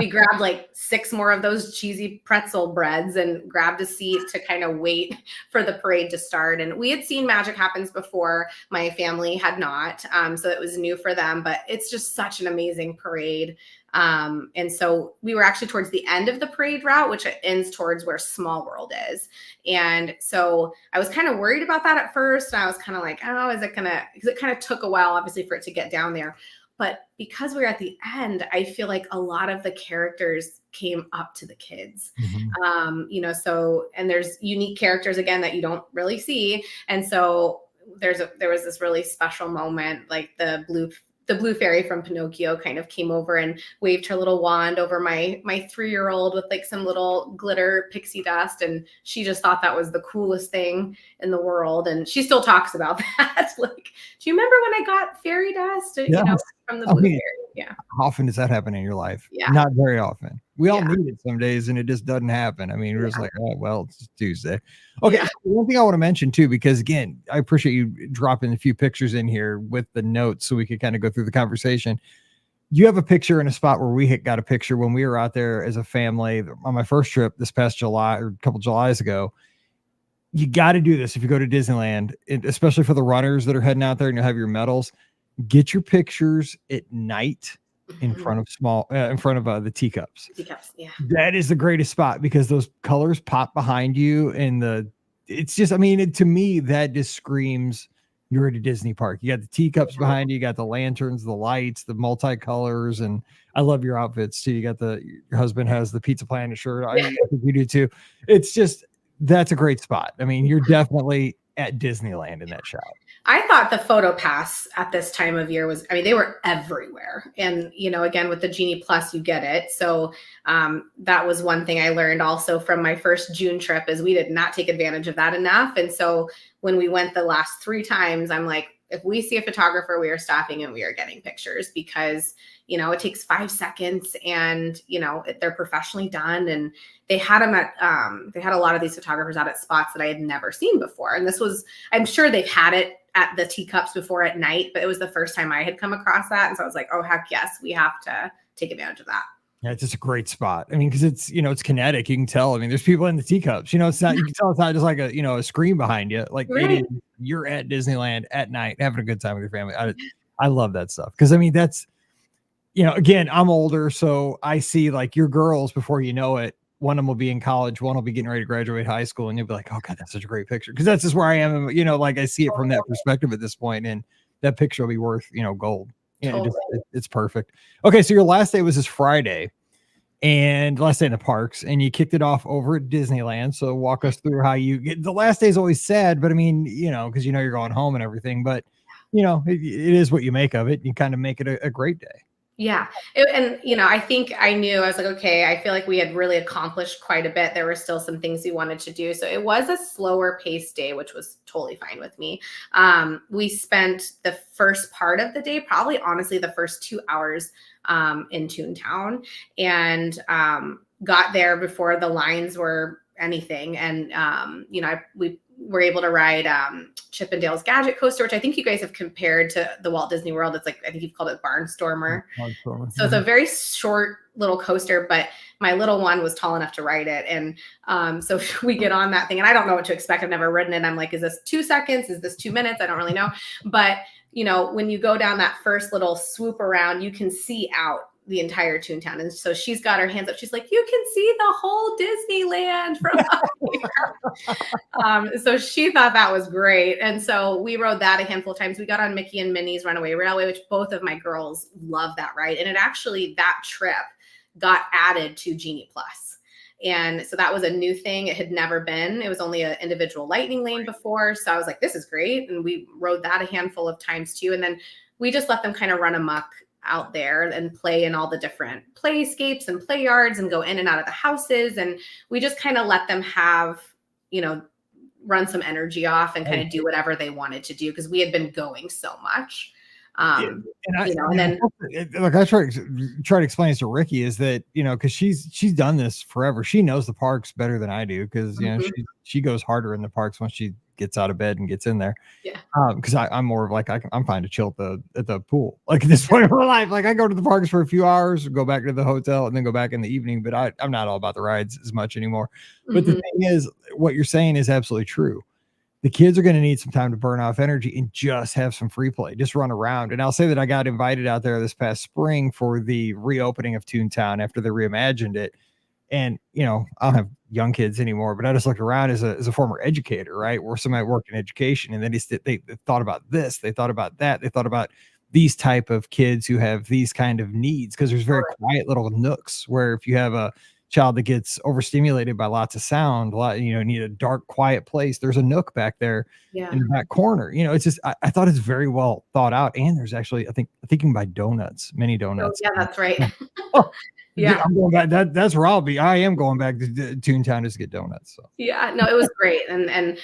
[SPEAKER 2] grabbed like 6 more of those cheesy pretzel breads and grabbed a seat to kind of wait for the parade to start. And we had seen Magic Happens before. My family had not. So it was new for them, but it's just such an amazing parade. And so we were actually towards the end of the parade route, which ends towards where Small World is. And so I was kind of worried about that at first. And I was kind of like, oh, because it kind of took a while, obviously, for it to get down there. But because we were at the end, I feel like a lot of the characters came up to the kids, and there's unique characters again that you don't really see. And so there was this really special moment, like the blue fairy from Pinocchio kind of came over and waved her little wand over my 3-year-old with like some little glitter pixie dust. And she just thought that was the coolest thing in the world. And she still talks about that. Like, do you remember when I got fairy dust? From the blue fairy? Yeah.
[SPEAKER 1] How often does that happen in your life?
[SPEAKER 2] Yeah.
[SPEAKER 1] Not very often. We all need it some days, and it just doesn't happen. We're just like, oh, well, it's Tuesday. Okay. So one thing I want to mention too, because again, I appreciate you dropping a few pictures in here with the notes so we could kind of go through the conversation. You have a picture in a spot where we got a picture when we were out there as a family on my first trip this past July, or a couple Julys ago. You got to do this if you go to Disneyland, especially for the runners that are heading out there and you have your medals. Get your pictures at night in front of the teacups.
[SPEAKER 2] Yeah.
[SPEAKER 1] That is the greatest spot because those colors pop behind you, and it's just, to me, that just screams you're at a Disney park. You got the teacups behind you, you got the lanterns, the lights, the multicolors, and I love your outfits too. You got your husband has the Pizza Planet shirt. I think you do too. It's just, that's a great spot. You're definitely at Disneyland in that shot.
[SPEAKER 2] I thought the photo pass at this time of year was, they were everywhere. And, again, with the Genie Plus, you get it. So that was one thing I learned also from my first June trip, is we did not take advantage of that enough. And so when we went the last 3 times, I'm like, if we see a photographer, we are stopping and we are getting pictures, because, it takes 5 seconds, and, they're professionally done. And they had them they had a lot of these photographers out at spots that I had never seen before. And this was, I'm sure they've had it at the teacups before at night, but it was the first time I had come across that. And so I was like, oh, heck yes, we have to take advantage of that.
[SPEAKER 1] Yeah, it's just a great spot. Because it's, it's kinetic. You can tell. There's people in the teacups. It's not, you can tell it's not just like a screen behind you. Like, you're at Disneyland at night having a good time with your family. I love that stuff. Because that's, again, I'm older, so I see like your girls before you know it. One of them will be in college, one will be getting ready to graduate high school, and you'll be like, oh God, that's such a great picture. Because that's just where I am. Like I see it from that perspective at this point, and that picture will be worth, gold. Totally. It's perfect. Okay. So your last day was this Friday, and last day in the parks, and you kicked it off over at Disneyland. So walk us through how you get, the last day is always sad, but because you're going home and everything, but it is what you make of it. You kind of make it a great day.
[SPEAKER 2] Yeah. I think I was like, okay, I feel like we had really accomplished quite a bit. There were still some things we wanted to do. So it was a slower paced day, which was totally fine with me. We spent the first part of the day, probably honestly the first 2 hours in Toontown, and got there before the lines were anything. And, we were able to ride Chip and Dale's Gadget Coaster, which I think you guys have compared to the Walt Disney World. It's like, I think you've called it Barnstormer. So it's a very short little coaster, but my little one was tall enough to ride it. And so we get on that thing, and I don't know what to expect. I've never ridden it. I'm like, is this 2 seconds? Is this 2 minutes? I don't really know. But, when you go down that first little swoop around, you can see out the entire Toontown. And so she's got her hands up. She's like, you can see the whole Disneyland from up here. So she thought that was great. And so we rode that a handful of times. We got on Mickey and Minnie's Runaway Railway, which both of my girls love that ride. And it actually, that trip got added to Genie Plus. And so that was a new thing. It had never been. It was only an individual lightning lane before. So I was like, this is great. And we rode that a handful of times too. And then we just let them kind of run amok out there and play in all the different playscapes and play yards and go in and out of the houses. And we just kind of let them have, run some energy off and kind of do whatever they wanted to do, because we had been going so much. And then
[SPEAKER 1] look, I try to explain this to Ricky is that, because she's done this forever. She knows the parks better than I do, because she goes harder in the parks once she gets out of bed and gets in there.
[SPEAKER 2] Yeah.
[SPEAKER 1] Because I'm more of like I'm fine to chill at the pool. Like at this point of my life, like I go to the parks for a few hours, go back to the hotel, and then go back in the evening. But I'm not all about the rides as much anymore. But the thing is, what you're saying is absolutely true. The kids are going to need some time to burn off energy and just have some free play, just run around. And I'll say that I got invited out there this past spring for the reopening of Toontown after they reimagined it. And, I don't have young kids anymore, but I just looked around as a former educator, right? Where somebody worked in education, and then they thought about this, they thought about that, they thought about these type of kids who have these kind of needs, because there's very quiet little nooks where if you have a child that gets overstimulated by lots of sound, need a dark, quiet place, there's a nook back there in the back corner. It's just, I thought it's very well thought out. And there's actually, I think you can buy mini donuts.
[SPEAKER 2] Oh, yeah, that's right.
[SPEAKER 1] Yeah, I'm going back. That's where I'll be. I am going back to Toontown just to get donuts. So.
[SPEAKER 2] Yeah, no, it was great. And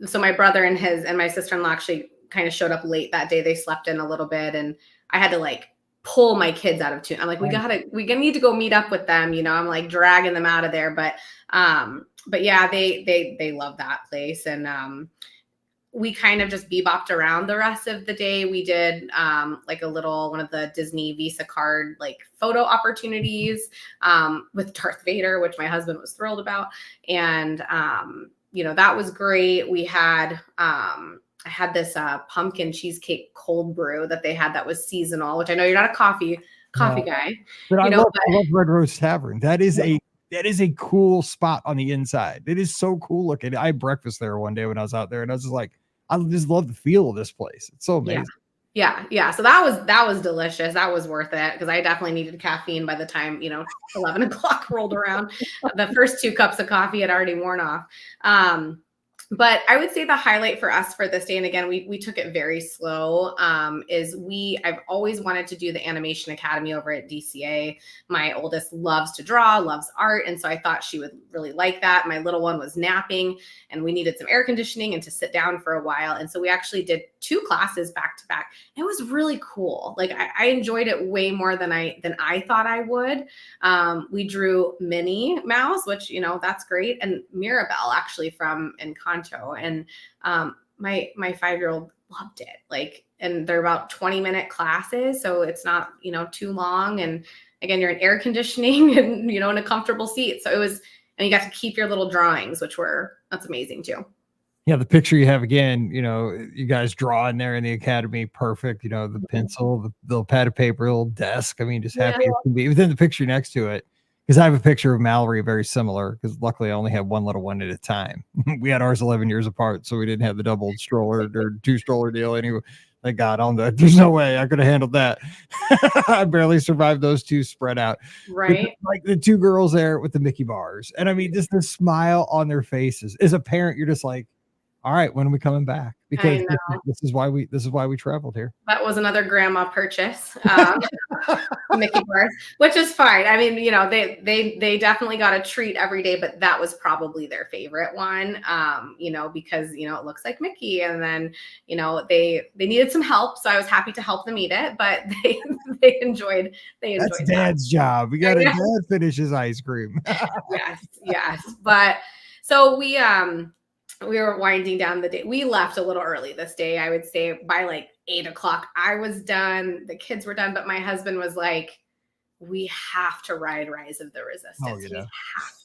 [SPEAKER 2] so my brother and my sister-in-law actually kind of showed up late that day. They slept in a little bit, and I had to pull my kids out of Toontown. I'm like, we need to go meet up with them. I'm like dragging them out of there. But yeah, they love that place. And we kind of just bebopped around the rest of the day. We did one of the Disney Visa card photo opportunities with Darth Vader, which my husband was thrilled about. And that was great. We had I had this pumpkin cheesecake cold brew that they had that was seasonal, which I know you're not a coffee guy.
[SPEAKER 1] But I love Red Rose Tavern. That is a cool spot on the inside. It is so cool looking. I had breakfast there one day when I was out there, and I was just like, I just love the feel of this place. It's so amazing.
[SPEAKER 2] Yeah. So that was delicious. That was worth it, because I definitely needed caffeine by the time 11 o'clock rolled around. The first 2 cups of coffee had already worn off. But I would say the highlight for us for this day, and again, we took it very slow, is I've always wanted to do the Animation Academy over at DCA. My oldest loves to draw, loves art, and so I thought she would really like that. My little one was napping, and we needed some air conditioning and to sit down for a while. And so we actually did 2 classes back to back. It was really cool. I enjoyed it way more than I thought I would. We drew Minnie Mouse, which, that's great. And Mirabelle actually from Encanto. And my 5-year-old loved it. And they're about 20-minute classes. So it's not, too long. And again, you're in air conditioning and, in a comfortable seat. So and you got to keep your little drawings, that's amazing too.
[SPEAKER 1] Yeah, the picture you have again, you guys draw in there in the academy, perfect. The pencil, the little pad of paper, little desk. I mean, just happy as can be. Within the picture next to it, because I have a picture of Mallory very similar, because luckily I only had one little one at a time. We had ours 11 years apart, so we didn't have the double stroller or 2 stroller deal anyway. Thank God, there's no way I could have handled that. I barely survived those 2 spread out.
[SPEAKER 2] Right.
[SPEAKER 1] Like the 2 girls there with the Mickey bars. And I mean, just the smile on their faces. As a parent, you're just like, all right, when are we coming back? Because this is why we traveled here.
[SPEAKER 2] That was another grandma purchase, Mickey bars, which is fine. I mean, they definitely got a treat every day, but that was probably their favorite one, because it looks like Mickey, and then they needed some help, so I was happy to help them eat it, but they enjoyed.
[SPEAKER 1] That's Dad's job. We got Dad finish his ice cream.
[SPEAKER 2] Yes, but so we were winding down the day. We left a little early this day. I would say by 8 o'clock, I was done. The kids were done, but my husband was like, we have to ride Rise of the Resistance. We have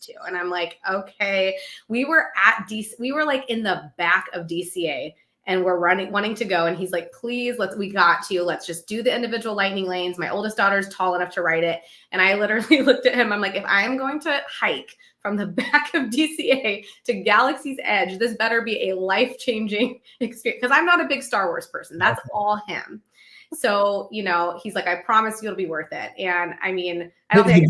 [SPEAKER 2] to. And I'm like, okay. We were at we were in the back of DCA, and we're wanting to go. And he's like, please, let's just do the individual lightning lanes. My oldest daughter's tall enough to ride it. And I literally looked at him. I'm like, if I am going to hike from the back of DCA to Galaxy's Edge, this better be a life-changing experience. Because I'm not a big Star Wars person. That's all him. So, he's like, I promise you it'll be worth it. And I mean, I don't think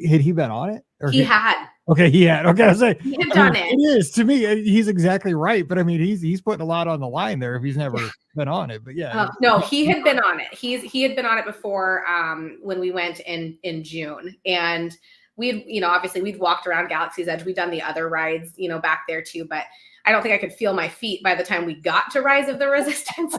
[SPEAKER 1] had he been on it? Or
[SPEAKER 2] he had.
[SPEAKER 1] Okay, he had. Okay, I was like,
[SPEAKER 2] he had done it.
[SPEAKER 1] It is, to me, he's exactly right. But I mean, he's putting a lot on the line there if he's never been on it. But yeah.
[SPEAKER 2] No, he had been on it. He had been on it before when we went in June. And we'd, obviously we'd walked around Galaxy's Edge. We'd done the other rides, back there too. But I don't think I could feel my feet by the time we got to Rise of the Resistance.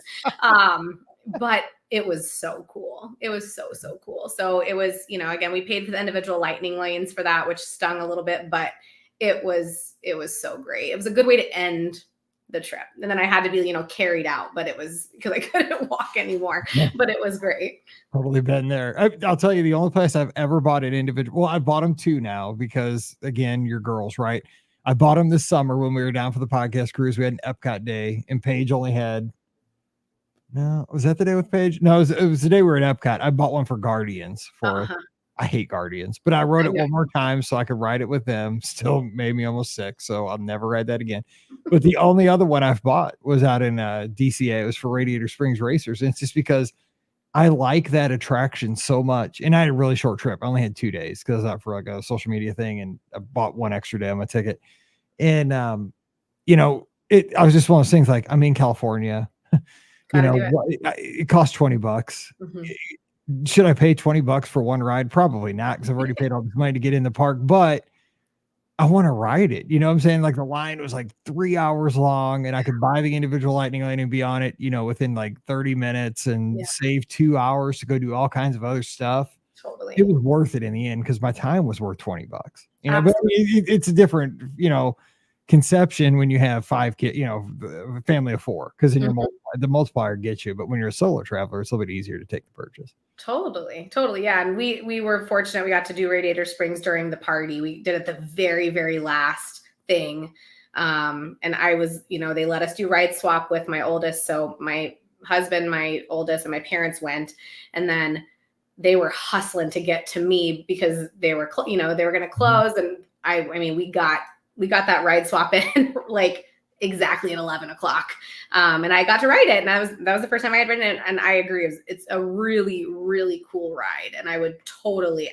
[SPEAKER 2] But it was so cool. It was so cool. So it was, again, we paid for the individual lightning lanes for that, which stung a little bit, but it was so great. It was a good way to end the trip. And then I had to be, carried out, but it was because I couldn't walk anymore, but it was great.
[SPEAKER 1] Totally been there. I'll tell you, the only place I've ever bought an individual, well, I bought them two now because again, you're girls, right? I bought them this summer when we were down for the podcast cruise. We had an Epcot day and Paige only had, no, was that the day with Paige? No, it was the day we were at Epcot. I bought one for Guardians I hate Guardians, but I rode it one more time so I could ride it with them. Still made me almost sick, so I'll never ride that again. But the only other one I've bought was out in DCA. It was for Radiator Springs Racers. And it's just because I like that attraction so much. And I had a really short trip. I only had 2 days because I was out for like a social media thing, and I bought one extra day on my ticket. And I was just one of those things, like, I'm in California. It costs $20. Mm-hmm. Should I pay $20 for one ride? Probably not, because I've already paid all this money to get in the park, but I want to ride it. You know what I'm saying? Like, the line was like 3 hours long, and I could buy the individual lightning lane and be on it, within like 30 minutes and save 2 hours to go do all kinds of other stuff.
[SPEAKER 2] Totally.
[SPEAKER 1] It was worth it in the end because my time was worth $20. But it's a different, conception when you have 5 kids, a family of 4, because then the multiplier gets you. But when you're a solo traveler, it's a little bit easier to take the purchase.
[SPEAKER 2] Totally. Yeah. And we were fortunate. We got to do Radiator Springs during the party. We did it the very, very last thing. And I was, they let us do ride swap with my oldest. So my husband, my oldest, and my parents went, and then they were hustling to get to me because they were, they were going to close. And I mean, we got that ride swap in like exactly at 11 o'clock. And I got to ride it. And that was the first time I had ridden it. And I agree. It's a really, really cool ride. And I would totally,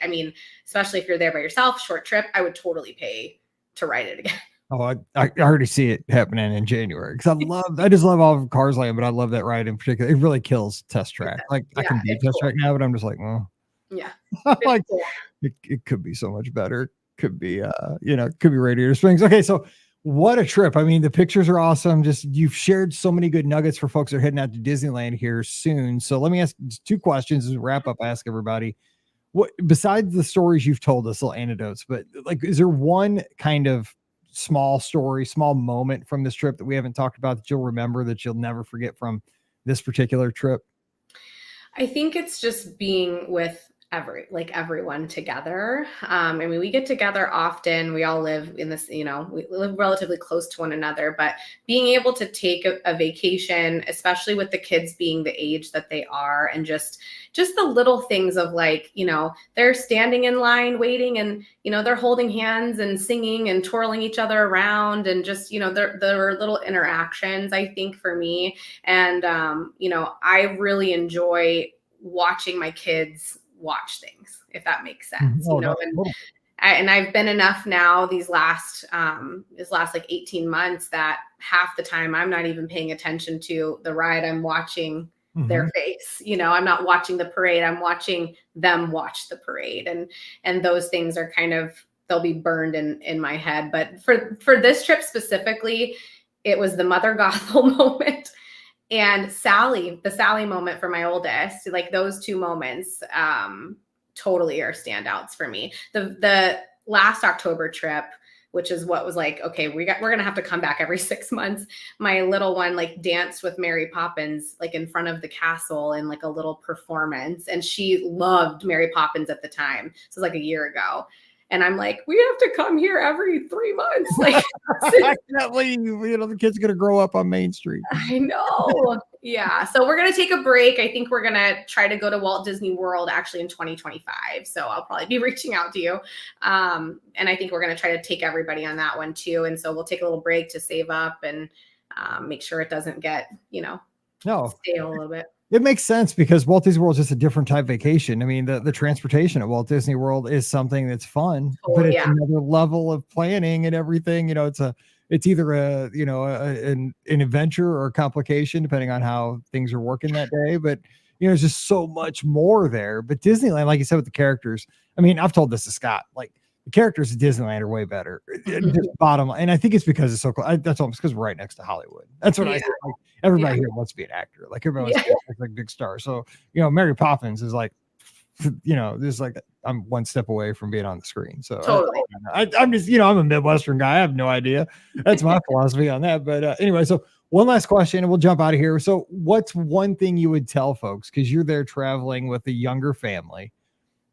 [SPEAKER 2] especially if you're there by yourself, short trip, I would totally pay to ride it again.
[SPEAKER 1] Oh, I already see it happening in January because I just love all of Cars Land, but I love that ride in particular. It really kills Test Track. Like, I can do Test Track now, but I'm just like, well,
[SPEAKER 2] yeah,
[SPEAKER 1] like cool. It could be so much better. Could be, could be Radiator Springs. Okay, so what a trip. I mean, the pictures are awesome. Just, you've shared so many good nuggets for folks that are heading out to Disneyland here soon. So let me ask 2 questions as we wrap up. Ask everybody, what, besides the stories you've told us, little anecdotes, but like, is there one kind of small story, small moment from this trip that we haven't talked about that you'll remember, that you'll never forget from this particular trip?
[SPEAKER 2] I think it's just being with everyone together. We get together often. We all live in this, we live relatively close to one another, but being able to take a vacation, especially with the kids being the age that they are, and just the little things of like, they're standing in line waiting, and, they're holding hands and singing and twirling each other around, and just, there are little interactions, I think, for me. And, I really enjoy watching my kids watch things, if that makes sense. And I've been enough now these last like 18 months that half the time I'm not even paying attention to the ride. I'm watching their face. I'm not watching the parade. I'm watching them watch the parade. And those things are kind of, they'll be burned in my head. But for this trip specifically, it was the Mother Gothel moment. And the Sally moment for my oldest, like those 2 moments, totally are standouts for me. The last October trip, which is what was like, okay, we're going to have to come back every 6 months. My little one like danced with Mary Poppins, like in front of the castle in like a little performance. And she loved Mary Poppins at the time. So it was like a year ago. And I'm like, we have to come here every 3 months. Like,
[SPEAKER 1] I can't leave. The kid's going to grow up on Main Street.
[SPEAKER 2] I know. Yeah. So we're going to take a break. I think we're going to try to go to Walt Disney World actually in 2025. So I'll probably be reaching out to you. And I think we're going to try to take everybody on that one too. And so we'll take a little break to save up and make sure it doesn't get, stale a little bit.
[SPEAKER 1] It makes sense because Walt Disney World is just a different type vacation. I mean, the transportation at Walt Disney World is something that's fun, but it's another level of planning and everything. It's either an adventure or a complication depending on how things are working that day. But there's just so much more there. But Disneyland, like you said, with the characters, I mean, I've told this to Scott, like the characters at Disneyland are way better. Just bottom line. And I think it's because it's so close. That's almost because we're right next to Hollywood. That's what I think. Like, everybody here wants to be an actor. Like everybody wants to be like big star. So, Mary Poppins is like, there's like, I'm one step away from being on the screen. So
[SPEAKER 2] totally.
[SPEAKER 1] I'm just, I'm a Midwestern guy. I have no idea. That's my philosophy on that. But anyway, so one last question and we'll jump out of here. So what's one thing you would tell folks? Because you're there traveling with a younger family.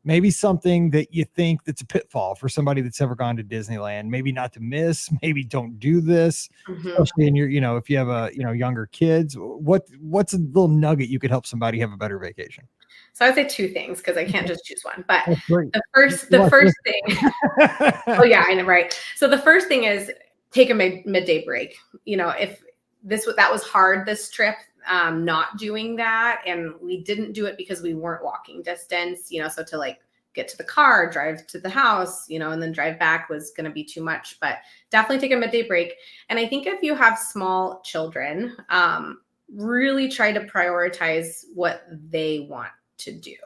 [SPEAKER 1] Maybe something that you think that's a pitfall for somebody that's ever gone to Disneyland, maybe not to miss, maybe don't do this, especially in your, if you have younger kids, what's a little nugget you could help somebody have a better vacation?
[SPEAKER 2] So I'd say two things because I can't just choose one, but the first thing, oh yeah, I know. Right. So the first thing is take a midday break. If that was hard, this trip, not doing that. And we didn't do it because we weren't walking distance, so to like get to the car, drive to the house, and then drive back was going to be too much, but definitely take a midday break. And I think if you have small children, really try to prioritize what they want to do.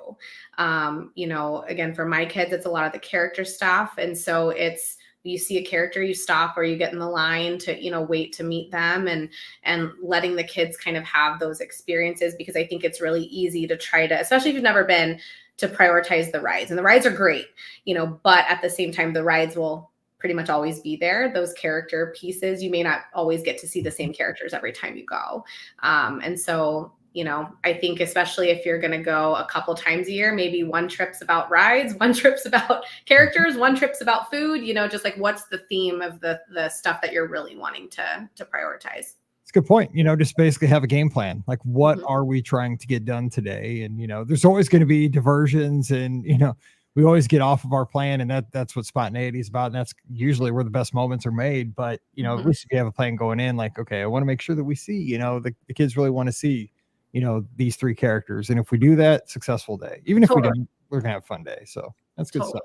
[SPEAKER 2] Again, for my kids, it's a lot of the character stuff. And so it's, you see a character, you stop or you get in the line to, wait to meet them and letting the kids kind of have those experiences, because I think it's really easy to try to, especially if you've never been, to prioritize the rides. And the rides are great, but at the same time, the rides will pretty much always be there. Those character pieces, you may not always get to see the same characters every time you go. And so, I think especially if you're going to go a couple times a year, maybe one trip's about rides, one trip's about characters, one trip's about food, just like what's the theme of the stuff that you're really wanting to prioritize.
[SPEAKER 1] It's a good point. Just basically have a game plan. Like what are we trying to get done today? And, there's always going to be diversions and, we always get off of our plan, and that's what spontaneity is about. And that's usually where the best moments are made. But, at least if you have a plan going in, like, okay, I want to make sure that we see, the kids really want to see, these three characters. And if we do that, successful day. Even if we don't, we're going to have a fun day. So that's good stuff.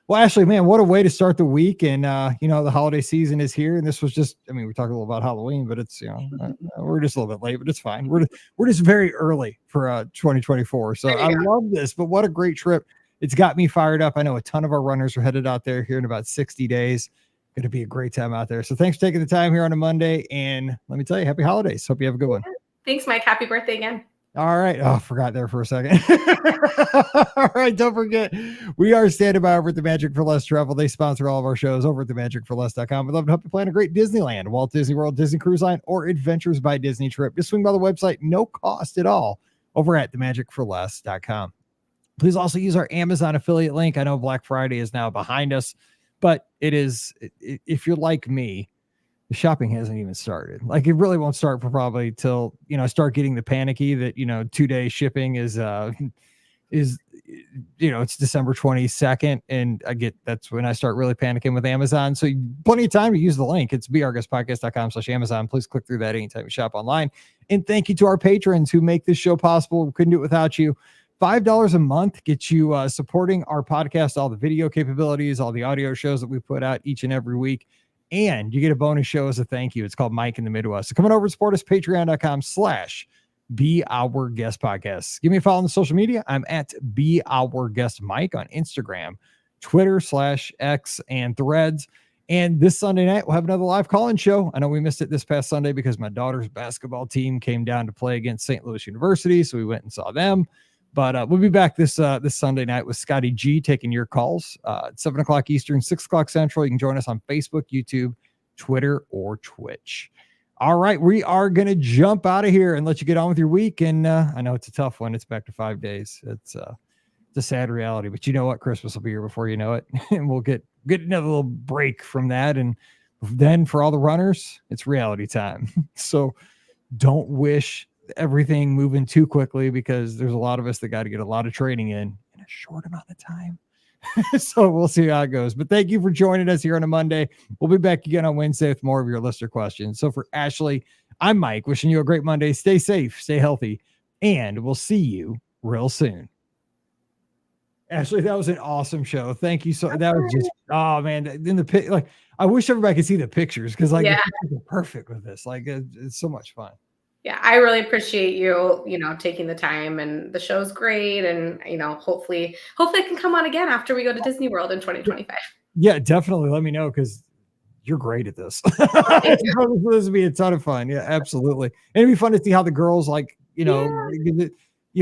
[SPEAKER 1] Well, Ashely, man, what a way to start the week. And, the holiday season is here. And this was just, we talked a little about Halloween, but it's, we're just a little bit late, but it's fine. We're just very early for 2024. So I love this, but what a great trip. It's got me fired up. I know a ton of our runners are headed out there here in about 60 days. Going to be a great time out there. So thanks for taking the time here on a Monday. And let me tell you, happy holidays. Hope you have a good one.
[SPEAKER 2] Thanks, Mike. Happy birthday again.
[SPEAKER 1] All right. Oh, forgot there for a second. All right. Don't forget, we are standing by over at the Magic for Less Travel. They sponsor all of our shows over at themagicforless.com. We'd love to help you plan a great Disneyland, Walt Disney World, Disney Cruise Line, or Adventures by Disney trip. Just swing by the website, no cost at all, over at themagicforless.com. Please also use our Amazon affiliate link. I know Black Friday is now behind us, but it is, if you're like me, the shopping hasn't even started. Like it really won't start for probably till, I start getting the panicky that, 2-day shipping is it's December 22nd. And that's when I start really panicking with Amazon. So plenty of time to use the link. It's beourguestpodcast.com/Amazon. Please click through that anytime you shop online. And thank you to our patrons who make this show possible. We couldn't do it without you. $5 a month gets you supporting our podcast, all the video capabilities, all the audio shows that we put out each and every week. And you get a bonus show as a thank you. It's called Mike in the Midwest. So come on over and support us, patreon.com/Be Our Guest Podcast. Give me a follow on the social media. I'm at Be Our Guest Mike on Instagram, Twitter /X, and Threads. And this Sunday night, we'll have another live call-in show. I know we missed it this past Sunday because my daughter's basketball team came down to play against St. Louis University. So we went and saw them. But we'll be back this Sunday night with Scotty G taking your calls at 7:00 Eastern, 6:00 Central. You can join us on Facebook, YouTube, Twitter, or Twitch. All right, we are going to jump out of here and let you get on with your week. And I know it's a tough one. It's back to 5 days. It's a It's a sad reality, but you know what? Christmas will be here before you know it, and we'll get another little break from that. And then for all the runners, it's reality time. So don't wish everything moving too quickly, because there's a lot of us that got to get a lot of training in a short amount of time. So we'll see how it goes. But thank you for joining us here on a Monday. We'll be back again on Wednesday with more of your listener questions. So for Ashely, I'm Mike, wishing you a great Monday. Stay safe, stay healthy, and we'll see you real soon. Ashely, that was an awesome show. Thank you. So that was just, oh man, in the like, I wish everybody could see the pictures, because like the pictures are perfect with this. Like it's so much fun.
[SPEAKER 2] Yeah, I really appreciate you, taking the time, and the show's great. And, hopefully I can come on again after we go to Disney World in 2025.
[SPEAKER 1] Yeah, definitely. Let me know, because you're great at this. This would be a ton of fun. Yeah, absolutely. And it'd be fun to see how the girls, like,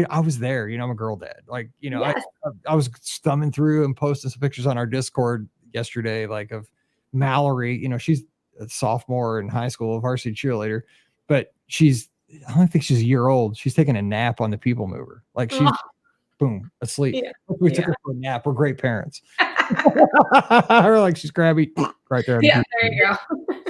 [SPEAKER 1] I was there, I'm a girl dad. Like,
[SPEAKER 2] Yes.
[SPEAKER 1] I was thumbing through and posting some pictures on our Discord yesterday, like of Mallory. She's a sophomore in high school, a varsity cheerleader, but I don't think she's a year old. She's taking a nap on the people mover. Like she's boom, asleep. Yeah. We took her for a nap. We're great parents. Or like she's grabby right there.
[SPEAKER 2] Yeah, there you go.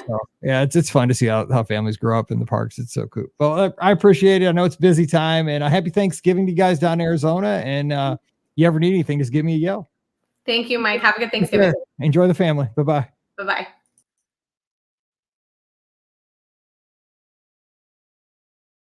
[SPEAKER 1] So, yeah, it's fun to see how families grow up in the parks. It's so cool. Well, I appreciate it. I know it's busy time, and happy Thanksgiving to you guys down in Arizona. And you ever need anything, just give me a yell.
[SPEAKER 2] Thank you, Mike. Have a good Thanksgiving.
[SPEAKER 1] Enjoy the family. Bye-bye.
[SPEAKER 2] Bye-bye.